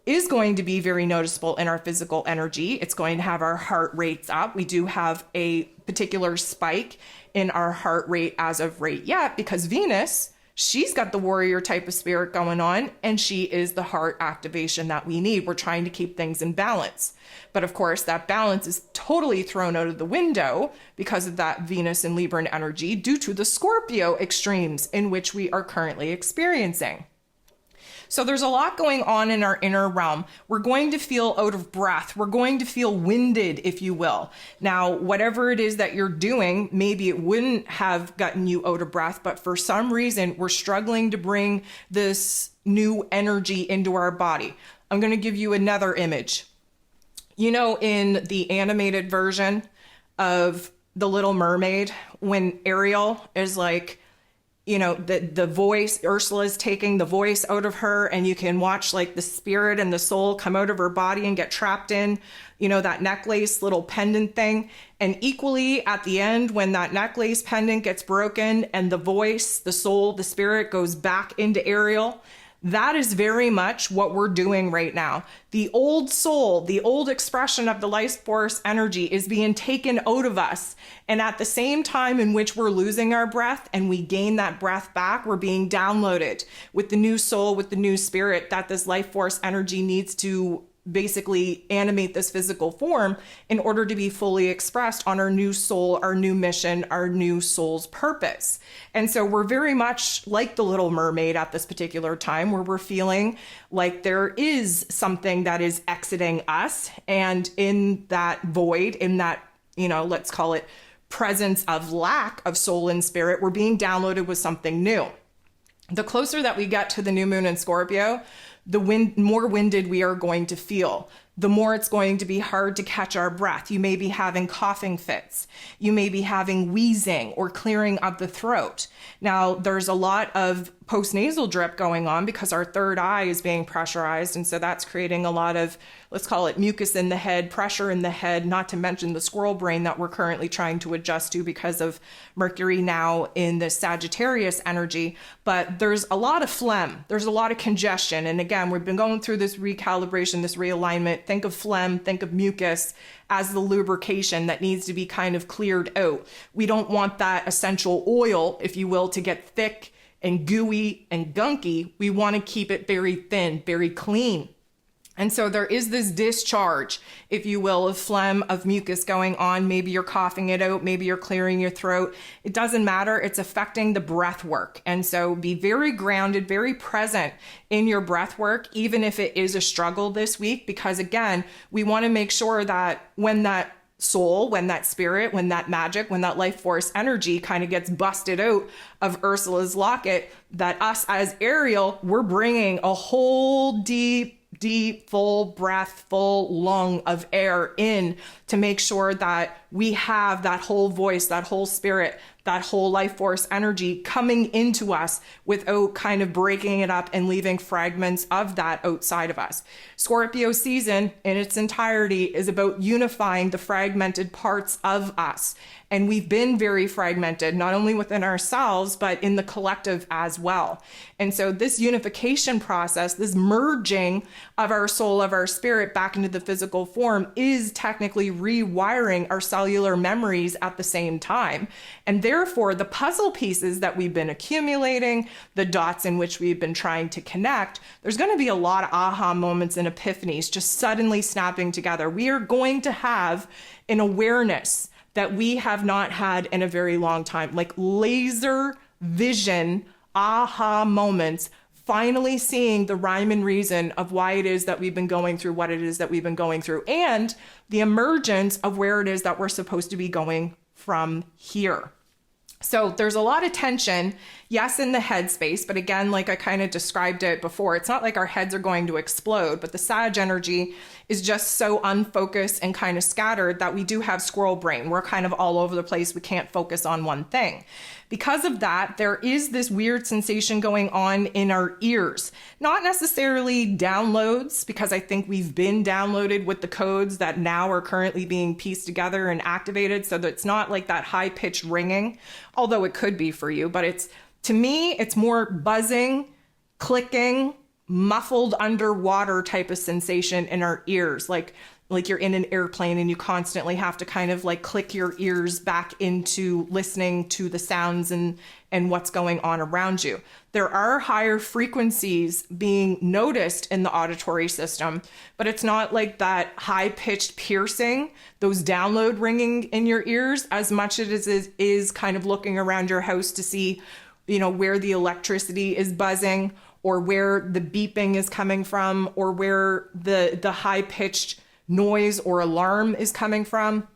is going to be very noticeable in our physical energy. It's going to have our heart rates up. We do have a particular spike in our heart rate as of right yet because Venus, she's got the warrior type of spirit going on, and she is the heart activation that we need. We're trying to keep things in balance. But of course, that balance is totally thrown out of the window because of that Venus and Libran energy due to the Scorpio extremes in which we are currently experiencing. So there's a lot going on in our inner realm. We're going to feel out of breath. We're going to feel winded, if you will. Now, whatever it is that you're doing, maybe it wouldn't have gotten you out of breath, but for some reason, we're struggling to bring this new energy into our body. I'm going to give you another image. In the animated version of The Little Mermaid, when Ariel is like, the voice, Ursula's taking the voice out of her, and you can watch like the spirit and the soul come out of her body and get trapped in, that necklace little pendant thing. And equally at the end, when that necklace pendant gets broken and the voice, the soul, the spirit goes back into Ariel, that is very much what we're doing right now. The old soul, the old expression of the life force energy is being taken out of us. And at the same time in which we're losing our breath and we gain that breath back, we're being downloaded with the new soul, with the new spirit that this life force energy needs to basically animate this physical form in order to be fully expressed on our new soul, our new mission, our new soul's purpose. And so we're very much like the Little Mermaid at this particular time, where we're feeling like there is something that is exiting us. And in that void, in that, let's call it presence of lack of soul and spirit, we're being downloaded with something new. The closer that we get to the new moon in Scorpio, the more winded we are going to feel. The more it's going to be hard to catch our breath. You may be having coughing fits. You may be having wheezing or clearing of the throat. Now, there's a lot of postnasal drip going on because our third eye is being pressurized. And so that's creating a lot of, let's call it mucus in the head, pressure in the head, not to mention the squirrel brain that we're currently trying to adjust to because of Mercury now in the Sagittarius energy. But there's a lot of phlegm. There's a lot of congestion. And again, again, we've been going through this recalibration, this realignment. Think of phlegm, think of mucus as the lubrication that needs to be kind of cleared out. We don't want that essential oil, if you will, to get thick and gooey and gunky. We want to keep it very thin, very clean. And so there is this discharge, if you will, of phlegm, of mucus going on. Maybe you're coughing it out. Maybe you're clearing your throat. It doesn't matter. It's affecting the breath work. And so be very grounded, very present in your breath work, even if it is a struggle this week, because again, we want to make sure that when that soul, when that spirit, when that magic, when that life force energy kind of gets busted out of Ursula's locket, that us as Ariel, we're bringing a whole deep, full breath, full lung of air in to make sure that we have that whole voice, that whole spirit, that whole life force energy coming into us without kind of breaking it up and leaving fragments of that outside of us. Scorpio season in its entirety is about unifying the fragmented parts of us. And we've been very fragmented, not only within ourselves, but in the collective as well. And so this unification process, this merging of our soul, of our spirit back into the physical form is technically rewiring our cellular memories at the same time. And therefore, the puzzle pieces that we've been accumulating, the dots in which we've been trying to connect, there's going to be a lot of aha moments and epiphanies just suddenly snapping together. We are going to have an awareness that we have not had in a very long time, like laser vision, aha moments, finally seeing the rhyme and reason of why it is that we've been going through what it is that we've been going through, and the emergence of where it is that we're supposed to be going from here. So there's a lot of tension, yes, in the head space, but again, like I kind of described it before, it's not like our heads are going to explode, but the Sag energy is just so unfocused and kind of scattered that we do have squirrel brain. We're kind of all over the place. We can't focus on one thing. Because of that, there is this weird sensation going on in our ears. Not necessarily downloads, because I think we've been downloaded with the codes that now are currently being pieced together and activated, so that it's not like that high-pitched ringing, although it could be for you. But it's, to me, it's more buzzing, clicking, muffled underwater type of sensation in our ears, like you're in an airplane and you constantly have to kind of like click your ears back into listening to the sounds and what's going on around you. There are higher frequencies being noticed in the auditory system, but it's not like that high-pitched piercing, those download ringing in your ears, as much as it is kind of looking around your house to see, you know, where the electricity is buzzing, or where the beeping is coming from, or where the high-pitched noise or alarm is coming from.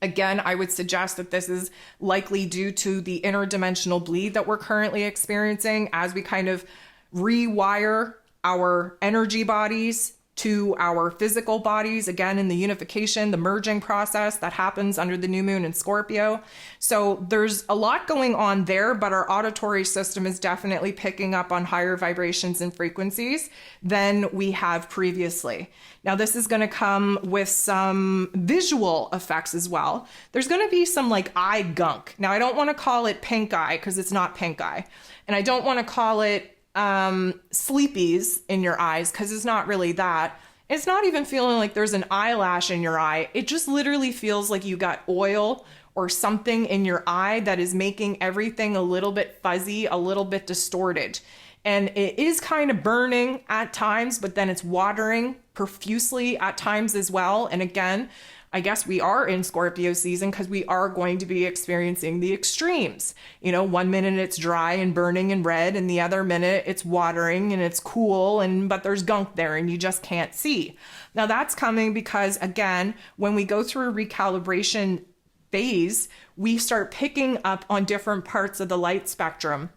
Again, I would suggest that this is likely due to the interdimensional bleed that we're currently experiencing as we kind of rewire our energy bodies to our physical bodies, again, in the unification, the merging process that happens under the new moon in Scorpio. So there's a lot going on there, but our auditory system is definitely picking up on higher vibrations and frequencies than we have previously. Now, this is going to come with some visual effects as well. There's going to be some like eye gunk. Now, I don't want to call it pink eye because it's not pink eye. And I don't want to call it sleepies in your eyes, because it's not really that. It's not even feeling like there's an eyelash in your eye. It just literally feels like you got oil or something in your eye that is making everything a little bit fuzzy, a little bit distorted. And it is kind of burning at times, but then it's watering profusely at times as well. And again, I guess we are in Scorpio season because we are going to be experiencing the extremes. You know, 1 minute it's dry and burning and red, and the other minute it's watering and it's cool, but there's gunk there and you just can't see. Now that's coming because, again, when we go through a recalibration phase, we start picking up on different parts of the light spectrum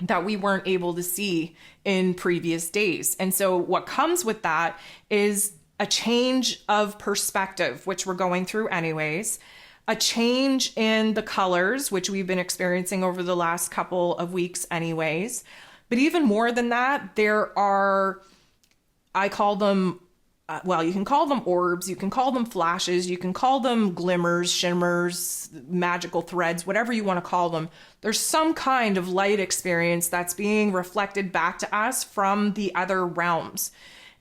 that we weren't able to see in previous days. And so what comes with that is a change of perspective, which we're going through anyways, a change in the colors, which we've been experiencing over the last couple of weeks anyways. But even more than that, there are, I call them well, you can call them orbs, you can call them flashes, you can call them glimmers, shimmers, magical threads, whatever you want to call them. There's some kind of light experience that's being reflected back to us from the other realms.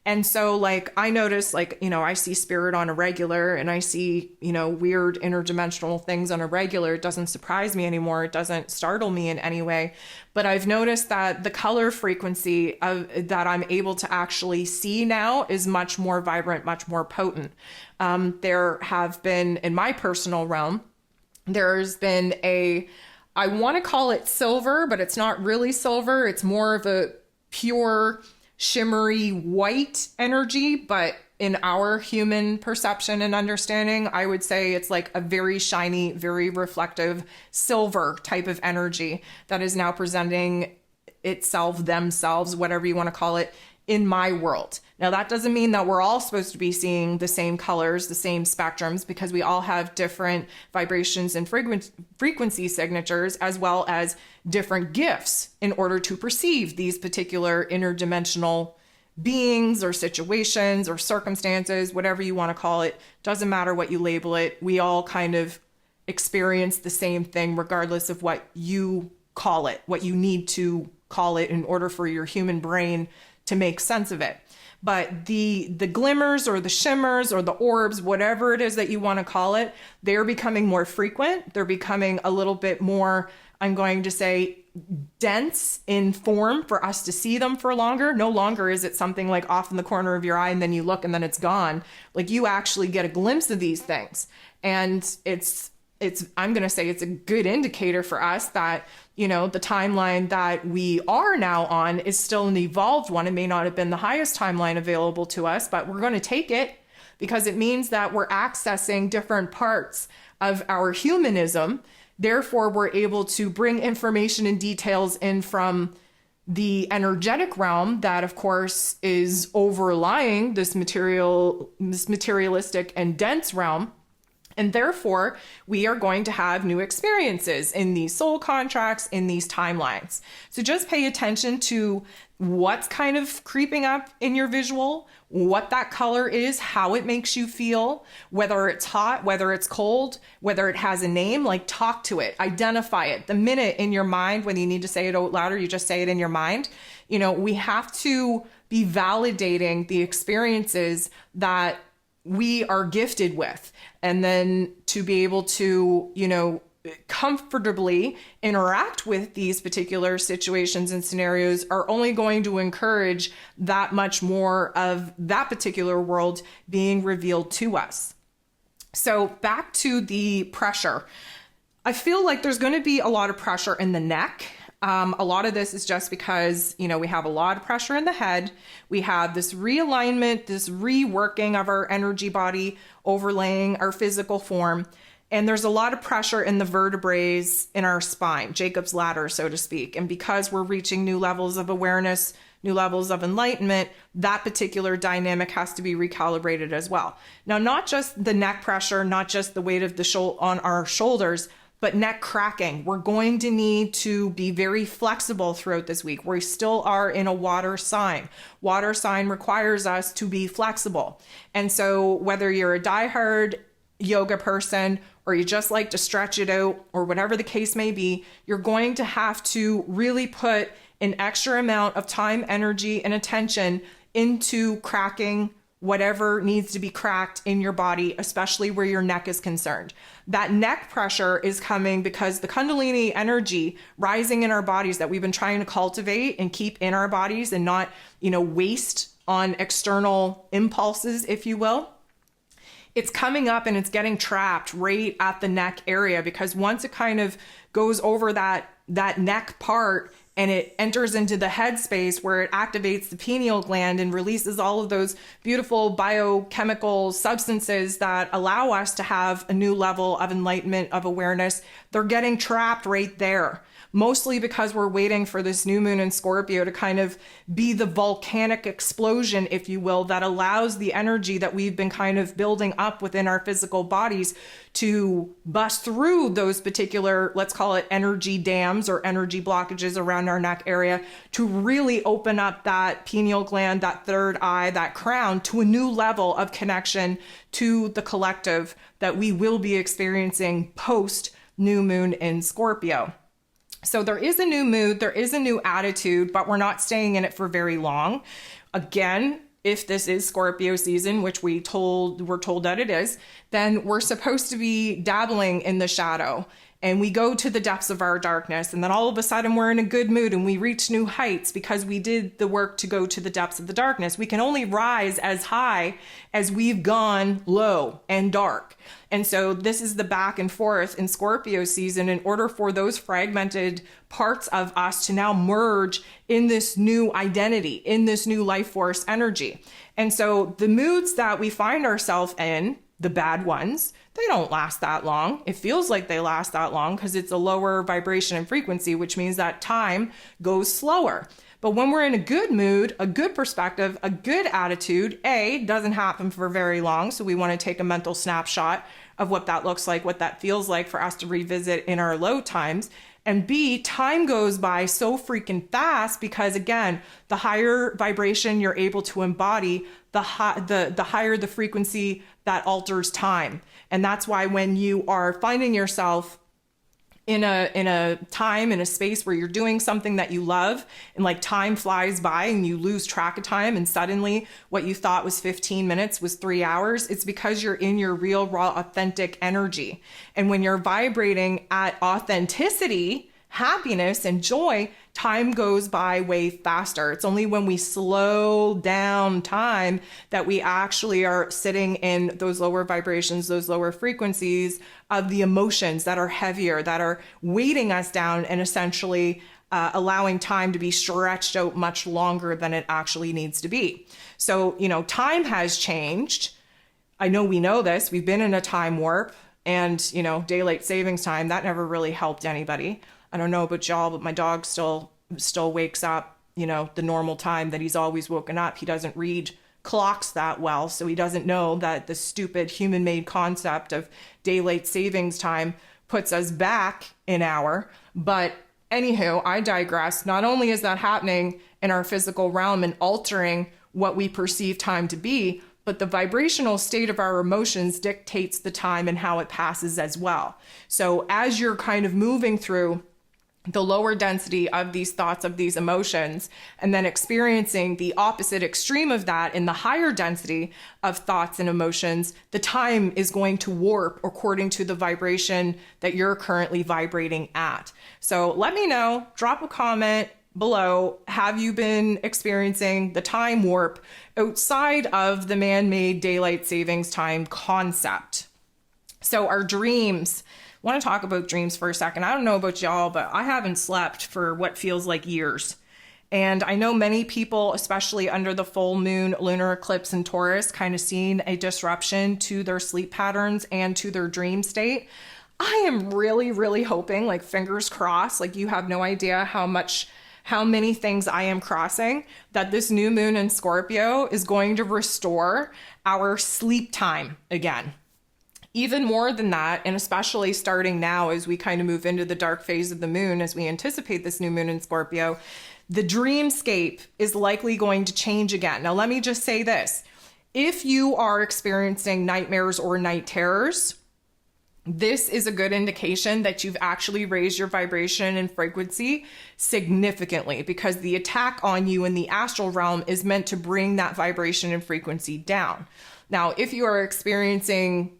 And so, like, I notice, like, I see spirit on a regular, and I see, weird interdimensional things on a regular. It doesn't surprise me anymore. It doesn't startle me in any way. But I've noticed that the color frequency that I'm able to actually see now is much more vibrant, much more potent. There have been, in my personal realm, there's been I want to call it silver, but it's not really silver. It's more of a pure shimmery white energy, but in our human perception and understanding, I would say it's like a very shiny, very reflective silver type of energy that is now presenting itself, themselves, whatever you want to call it, in my world. Now, that doesn't mean that we're all supposed to be seeing the same colors, the same spectrums, because we all have different vibrations and frequency signatures, as well as different gifts in order to perceive these particular interdimensional beings or situations or circumstances, whatever you want to call it. Doesn't matter what you label it. We all kind of experience the same thing, regardless of what you call it, what you need to call it in order for your human brain to make sense of it. But the glimmers or the shimmers or the orbs, whatever it is that you want to call it, they're becoming more frequent. They're becoming a little bit more, I'm going to say, dense in form for us to see them for longer. No longer is it something like off in the corner of your eye and then you look and then it's gone. Like, you actually get a glimpse of these things. And it's I'm going to say it's a good indicator for us that, the timeline that we are now on is still an evolved one. It may not have been the highest timeline available to us, but we're going to take it because it means that we're accessing different parts of our humanism. Therefore, we're able to bring information and details in from the energetic realm that, of course, is overlying this materialistic and dense realm. And therefore, we are going to have new experiences in these soul contracts, in these timelines. So just pay attention to what's kind of creeping up in your visual, what that color is, how it makes you feel, whether it's hot, whether it's cold, whether it has a name. Like, talk to it, identify it. The minute in your mind, when you need to say it out louder, you just say it in your mind. We have to be validating the experiences that we are gifted with, and then to be able to, comfortably interact with these particular situations and scenarios are only going to encourage that much more of that particular world being revealed to us. So back to the pressure. I feel like there's going to be a lot of pressure in the neck. A lot of this is just because, we have a lot of pressure in the head. We have this realignment, this reworking of our energy body overlaying our physical form. And there's a lot of pressure in the vertebrae in our spine, Jacob's ladder, so to speak. And because we're reaching new levels of awareness, new levels of enlightenment, that particular dynamic has to be recalibrated as well. Now, not just the neck pressure, not just the weight of the on our shoulders, but neck cracking. We're going to need to be very flexible throughout this week. We still are in a water sign. Water sign requires us to be flexible. And so whether you're a diehard yoga person or you just like to stretch it out or whatever the case may be, you're going to have to really put an extra amount of time, energy, and attention into cracking whatever needs to be cracked in your body, especially where your neck is concerned. That neck pressure is coming because the Kundalini energy rising in our bodies that we've been trying to cultivate and keep in our bodies and not, waste on external impulses, if you will. It's coming up and it's getting trapped right at the neck area, because once it kind of goes over that neck part and it enters into the head space where it activates the pineal gland and releases all of those beautiful biochemical substances that allow us to have a new level of enlightenment, of awareness, they're getting trapped right there. Mostly because we're waiting for this new moon in Scorpio to kind of be the volcanic explosion, if you will, that allows the energy that we've been kind of building up within our physical bodies to bust through those particular, let's call it energy dams or energy blockages around around our neck area to really open up that pineal gland, that third eye, that crown to a new level of connection to the collective that we will be experiencing post new moon in Scorpio. So there is a new mood, there is a new attitude, but we're not staying in it for very long. Again, if this is Scorpio season, which we're told that it is, then we're supposed to be dabbling in the shadow, and we go to the depths of our darkness, and then all of a sudden we're in a good mood and we reach new heights because we did the work to go to the depths of the darkness. We can only rise as high as we've gone low and dark. And so this is the back and forth in Scorpio season in order for those fragmented parts of us to now merge in this new identity, in this new life force energy. And so the moods that we find ourselves in, the bad ones, they don't last that long. It feels like they last that long because it's a lower vibration and frequency, which means that time goes slower. But when we're in a good mood, a good perspective, a good attitude, doesn't happen for very long. So we want to take a mental snapshot of what that looks like, what that feels like for us to revisit in our low times. And B, time goes by so freaking fast because, again, the higher vibration you're able to embody, the higher the frequency that alters time. And that's why when you are finding yourself in a time, in a space where you're doing something that you love and like time flies by and you lose track of time and suddenly what you thought was 15 minutes was 3 hours, it's because you're in your real, raw, authentic energy. And when you're vibrating at authenticity, happiness, and joy, time goes by way faster. It's only when we slow down time that we actually are sitting in those lower vibrations, those lower frequencies of the emotions that are heavier, that are weighting us down and essentially allowing time to be stretched out much longer than it actually needs to be. So, time has changed. I know we know this. We've been in a time warp, and, daylight savings time, that never really helped anybody. I don't know about y'all, but my dog still wakes up, the normal time that he's always woken up. He doesn't read clocks that well, so he doesn't know that the stupid human-made concept of daylight savings time puts us back an hour. But anywho, I digress. Not only is that happening in our physical realm and altering what we perceive time to be, but the vibrational state of our emotions dictates the time and how it passes as well. So as you're kind of moving through the lower density of these thoughts, of these emotions, and then experiencing the opposite extreme of that in the higher density of thoughts and emotions, the time is going to warp according to the vibration that you're currently vibrating at. So let me know, drop a comment below. Have you been experiencing the time warp outside of the man-made daylight savings time concept? So our dreams, I want to talk about dreams for a second. I don't know about y'all, but I haven't slept for what feels like years. And I know many people, especially under the full moon lunar eclipse in Taurus, kind of seeing a disruption to their sleep patterns and to their dream state. I am really, really hoping, like fingers crossed, like you have no idea how many things I am crossing, that this new moon in Scorpio is going to restore our sleep time again. Even more than that, and especially starting now as we kind of move into the dark phase of the moon, as we anticipate this new moon in Scorpio, the dreamscape is likely going to change again. Now, let me just say this. If you are experiencing nightmares or night terrors, this is a good indication that you've actually raised your vibration and frequency significantly, because the attack on you in the astral realm is meant to bring that vibration and frequency down. Now, if you are experiencing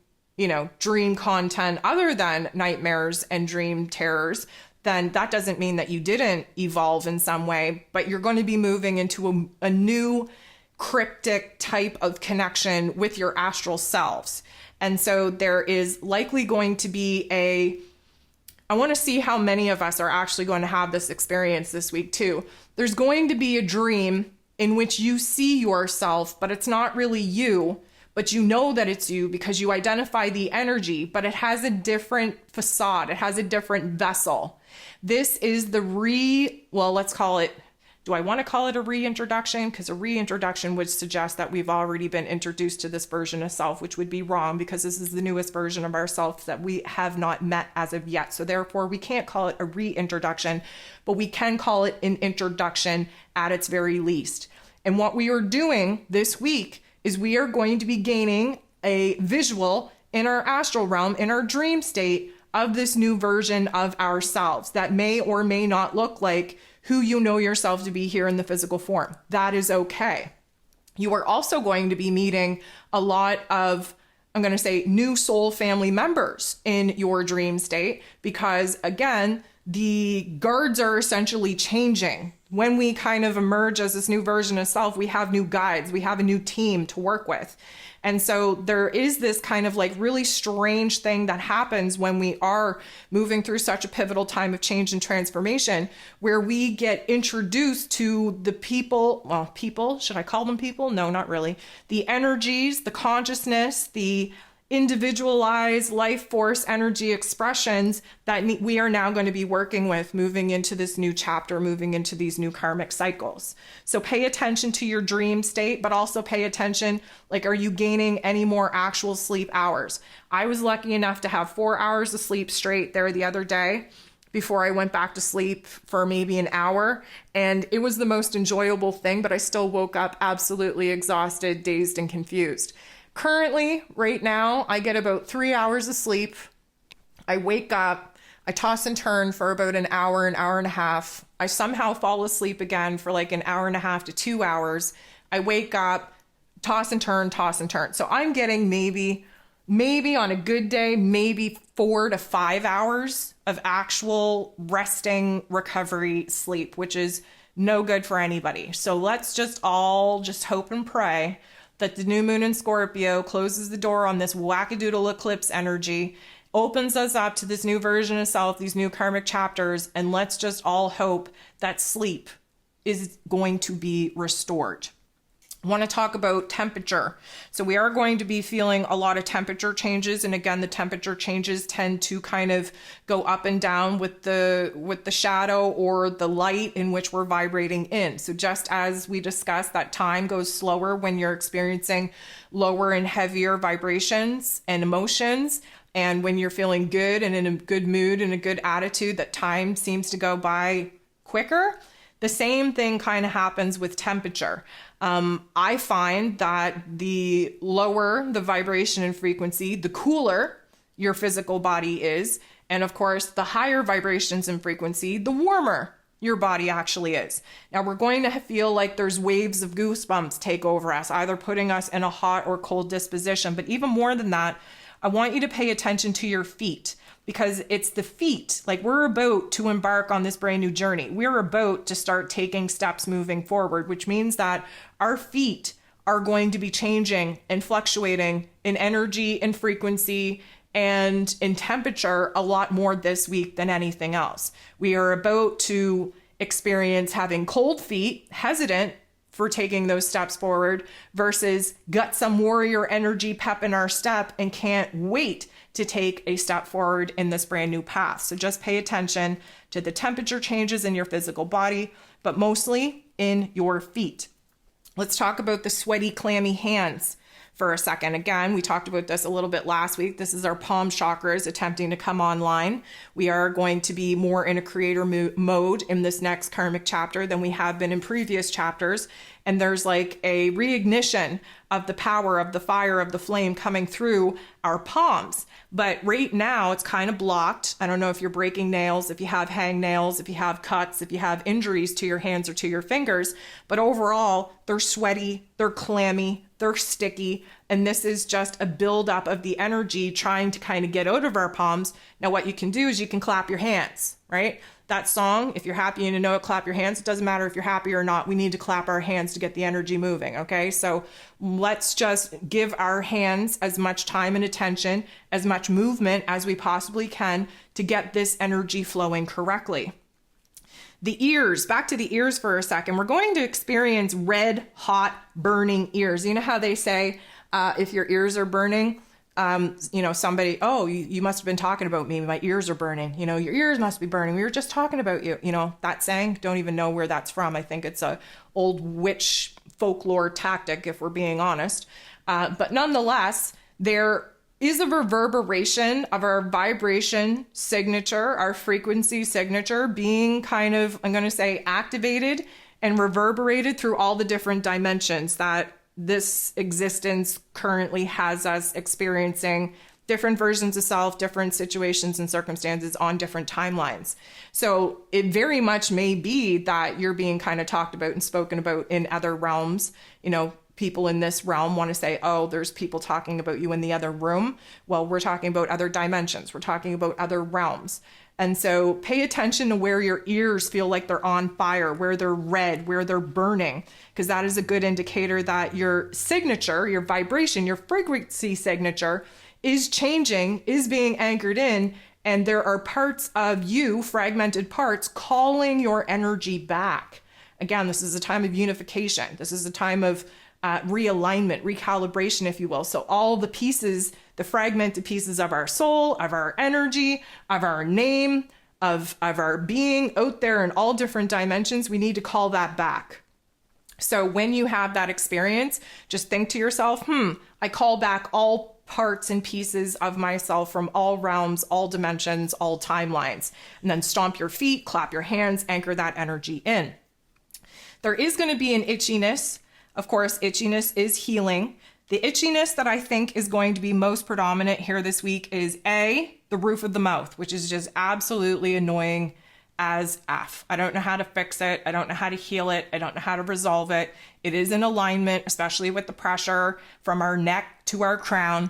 dream content other than nightmares and dream terrors, then that doesn't mean that you didn't evolve in some way, but you're going to be moving into a new cryptic type of connection with your astral selves. And so there is likely going to be I want to see how many of us are actually going to have this experience this week too. There's going to be a dream in which you see yourself, but it's not really you. But you know that it's you because you identify the energy, but it has a different facade. It has a different vessel. This is let's call it Do I want to call it a reintroduction? Because a reintroduction would suggest that we've already been introduced to this version of self, which would be wrong because this is the newest version of ourselves that we have not met as of yet. So therefore, we can't call it a reintroduction, but we can call it an introduction at its very least. And what we are doing this week is we are going to be gaining a visual in our astral realm, in our dream state, of this new version of ourselves that may or may not look like who you know yourself to be here in the physical form. That is okay. You are also going to be meeting a lot of, I'm going to say, new soul family members in your dream state because, again, the guards are essentially changing. When we kind of emerge as this new version of self, we have new guides, we have a new team to work with. And so there is this kind of like really strange thing that happens when we are moving through such a pivotal time of change and transformation, where we get introduced to the people, should I call them people? No, not really. The energies, the consciousness, the individualized life force energy expressions that we are now going to be working with moving into this new chapter, moving into these new karmic cycles. So pay attention to your dream state, but also pay attention, like, are you gaining any more actual sleep hours? I was lucky enough to have 4 hours of sleep straight there the other day before I went back to sleep for maybe an hour. And it was the most enjoyable thing, but I still woke up absolutely exhausted, dazed, and confused. Currently, right now, I get about 3 hours of sleep. I wake up, I toss and turn for about an hour and a half. I somehow fall asleep again for like an hour and a half to 2 hours. I wake up, toss and turn, toss and turn. So I'm getting maybe on a good day, maybe 4 to 5 hours of actual resting recovery sleep, which is no good for anybody. So let's just all just hope and pray that the new moon in Scorpio closes the door on this wackadoodle eclipse energy, opens us up to this new version of self, these new karmic chapters, and let's just all hope that sleep is going to be restored. I want to talk about temperature. So we are going to be feeling a lot of temperature changes. And again, the temperature changes tend to kind of go up and down with the shadow or the light in which we're vibrating in. So just as we discussed, that time goes slower when you're experiencing lower and heavier vibrations and emotions. And when you're feeling good and in a good mood and a good attitude, that time seems to go by quicker. The same thing kind of happens with temperature. I find that the lower the vibration and frequency, the cooler your physical body is. And of course, the higher vibrations and frequency, the warmer your body actually is. Now we're going to feel like there's waves of goosebumps take over us, either putting us in a hot or cold disposition. But even more than that, I want you to pay attention to your feet, because it's the feet. Like, we're about to embark on this brand new journey. We're about to start taking steps moving forward, which means that our feet are going to be changing and fluctuating in energy and frequency and in temperature a lot more this week than anything else. We are about to experience having cold feet, hesitant for taking those steps forward, versus got some warrior energy, pep in our step, and can't wait to take a step forward in this brand new path. So just pay attention to the temperature changes in your physical body, but mostly in your feet. Let's talk about the sweaty, clammy hands for a second. Again, we talked about this a little bit last week. This is our palm chakras attempting to come online. We are going to be more in a creator mode in this next karmic chapter than we have been in previous chapters. And there's like a reignition of the power of the fire of the flame coming through our palms. But right now it's kind of blocked. I don't know if you're breaking nails, if you have hang nails, if you have cuts, if you have injuries to your hands or to your fingers. But overall, they're sweaty, they're clammy, they're sticky. And this is just a buildup of the energy trying to kind of get out of our palms. Now, what you can do is you can clap your hands, right? That song, if you're happy and you know it, clap your hands. It doesn't matter if you're happy or not. We need to clap our hands to get the energy moving, okay? So let's just give our hands as much time and attention, as much movement as we possibly can to get this energy flowing correctly. The ears, back to the ears for a second. We're going to experience red, hot, burning ears. You know how they say if your ears are burning, Somebody, oh, you must have been talking about me. My ears are burning. Your ears must be burning. We were just talking about you. That saying, don't even know where that's from. I think it's a old witch folklore tactic, if we're being honest. But nonetheless, there is a reverberation of our vibration signature, our frequency signature being kind of, I'm going to say, activated and reverberated through all the different dimensions that this existence currently has us experiencing different versions of self, different situations and circumstances on different timelines. So it very much may be that you're being kind of talked about and spoken about in other realms. People in this realm want to say, oh, there's people talking about you in the other room. Well, we're talking about other dimensions. We're talking about other realms. And so pay attention to where your ears feel like they're on fire, where they're red, where they're burning, because that is a good indicator that your signature, your vibration, your frequency signature is changing, is being anchored in, and there are parts of you, fragmented parts, calling your energy back. Again, this is a time of unification. This is a time of realignment, recalibration, if you will. So all the pieces, the fragmented pieces of our soul, of our energy, of our name, of our being out there in all different dimensions, we need to call that back. So when you have that experience, just think to yourself, I call back all parts and pieces of myself from all realms, all dimensions, all timelines. And then stomp your feet, clap your hands, anchor that energy in. There is going to be an itchiness. Of course, itchiness is healing. The itchiness that I think is going to be most predominant here this week is the roof of the mouth, which is just absolutely annoying as F. I don't know how to fix it. I don't know how to heal it. I don't know how to resolve it. It is in alignment, especially with the pressure from our neck to our crown.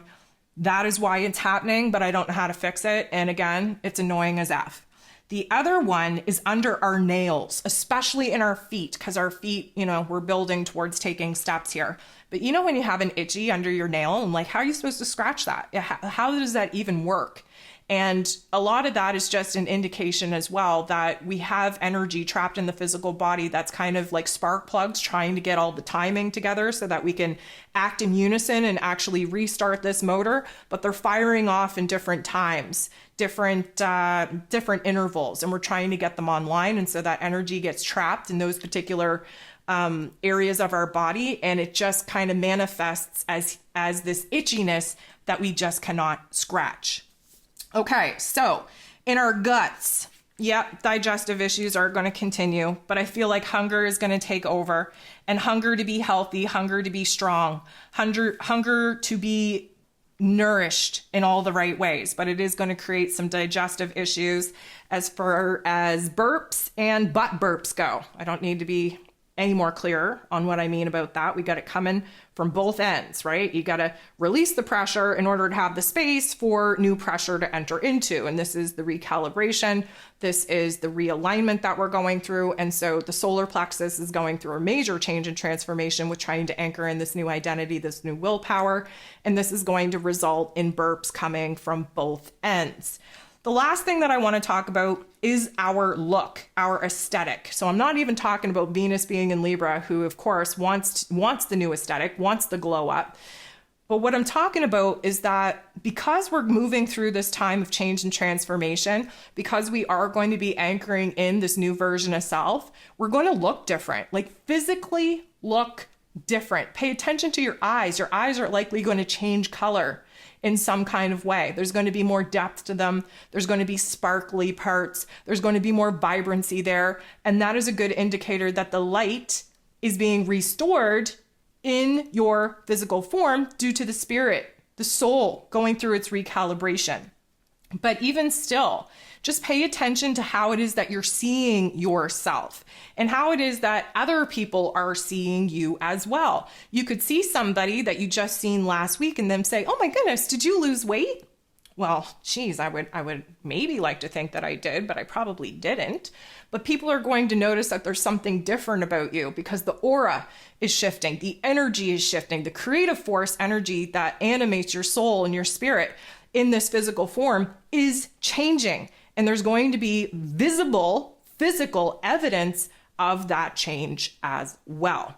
That is why it's happening, but I don't know how to fix it. And again, it's annoying as F. The other one is under our nails, especially in our feet, because our feet, we're building towards taking steps here. But when you have an itchy under your nail, and how are you supposed to scratch that? How does that even work? And a lot of that is just an indication as well that we have energy trapped in the physical body that's kind of like spark plugs trying to get all the timing together so that we can act in unison and actually restart this motor, but they're firing off in different times, different intervals, and we're trying to get them online. And so that energy gets trapped in those particular areas of our body, and it just kind of manifests as this itchiness that we just cannot scratch. Okay, so in our guts, digestive issues are going to continue, but I feel like hunger is going to take over, and hunger to be healthy, hunger to be strong, hunger to be nourished in all the right ways, but it is going to create some digestive issues as far as burps and butt burps go. I don't need to be any more clear on what I mean about that. We got it coming from both ends, right? You got to release the pressure in order to have the space for new pressure to enter into. And this is the recalibration. This is the realignment that we're going through. And so the solar plexus is going through a major change and transformation with trying to anchor in this new identity, this new willpower. And this is going to result in burps coming from both ends. The last thing that I want to talk about is our look, our aesthetic. So I'm not even talking about Venus being in Libra, who of course wants the new aesthetic, wants the glow up. But what I'm talking about is that because we're moving through this time of change and transformation, because we are going to be anchoring in this new version of self, we're going to look different, like physically look different. Pay attention to your eyes. Your eyes are likely going to change color in some kind of way. There's going to be more depth to them. There's going to be sparkly parts. There's going to be more vibrancy there. And that is a good indicator that the light is being restored in your physical form due to the spirit, the soul going through its recalibration. But even still, just pay attention to how it is that you're seeing yourself and how it is that other people are seeing you as well. You could see somebody that you just seen last week and them say, oh my goodness, did you lose weight? Well, geez, I would maybe like to think that I did, but I probably didn't. But people are going to notice that there's something different about you because the aura is shifting, the energy is shifting, the creative force energy that animates your soul and your spirit in this physical form is changing. And there's going to be visible physical evidence of that change as well.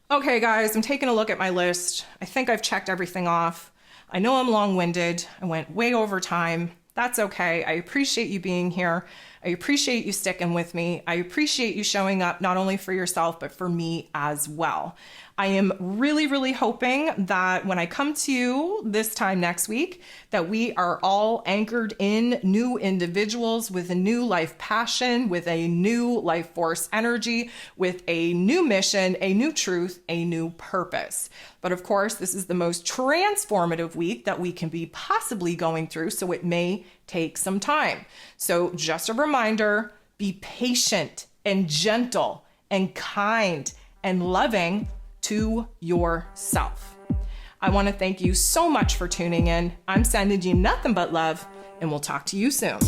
Okay, guys, I'm taking a look at my list. I think I've checked everything off. I know I'm long-winded. I went way over time. That's okay. I appreciate you being here. I appreciate you sticking with me. I appreciate you showing up not only for yourself, but for me as well. I am really, really hoping that when I come to you this time next week, that we are all anchored in new individuals with a new life passion, with a new life force energy, with a new mission, a new truth, a new purpose. But of course, this is the most transformative week that we can be possibly going through, so it may take some time. So just a reminder, be patient and gentle and kind and loving to yourself. I want to thank you so much for tuning in. I'm sending you nothing but love, and we'll talk to you soon.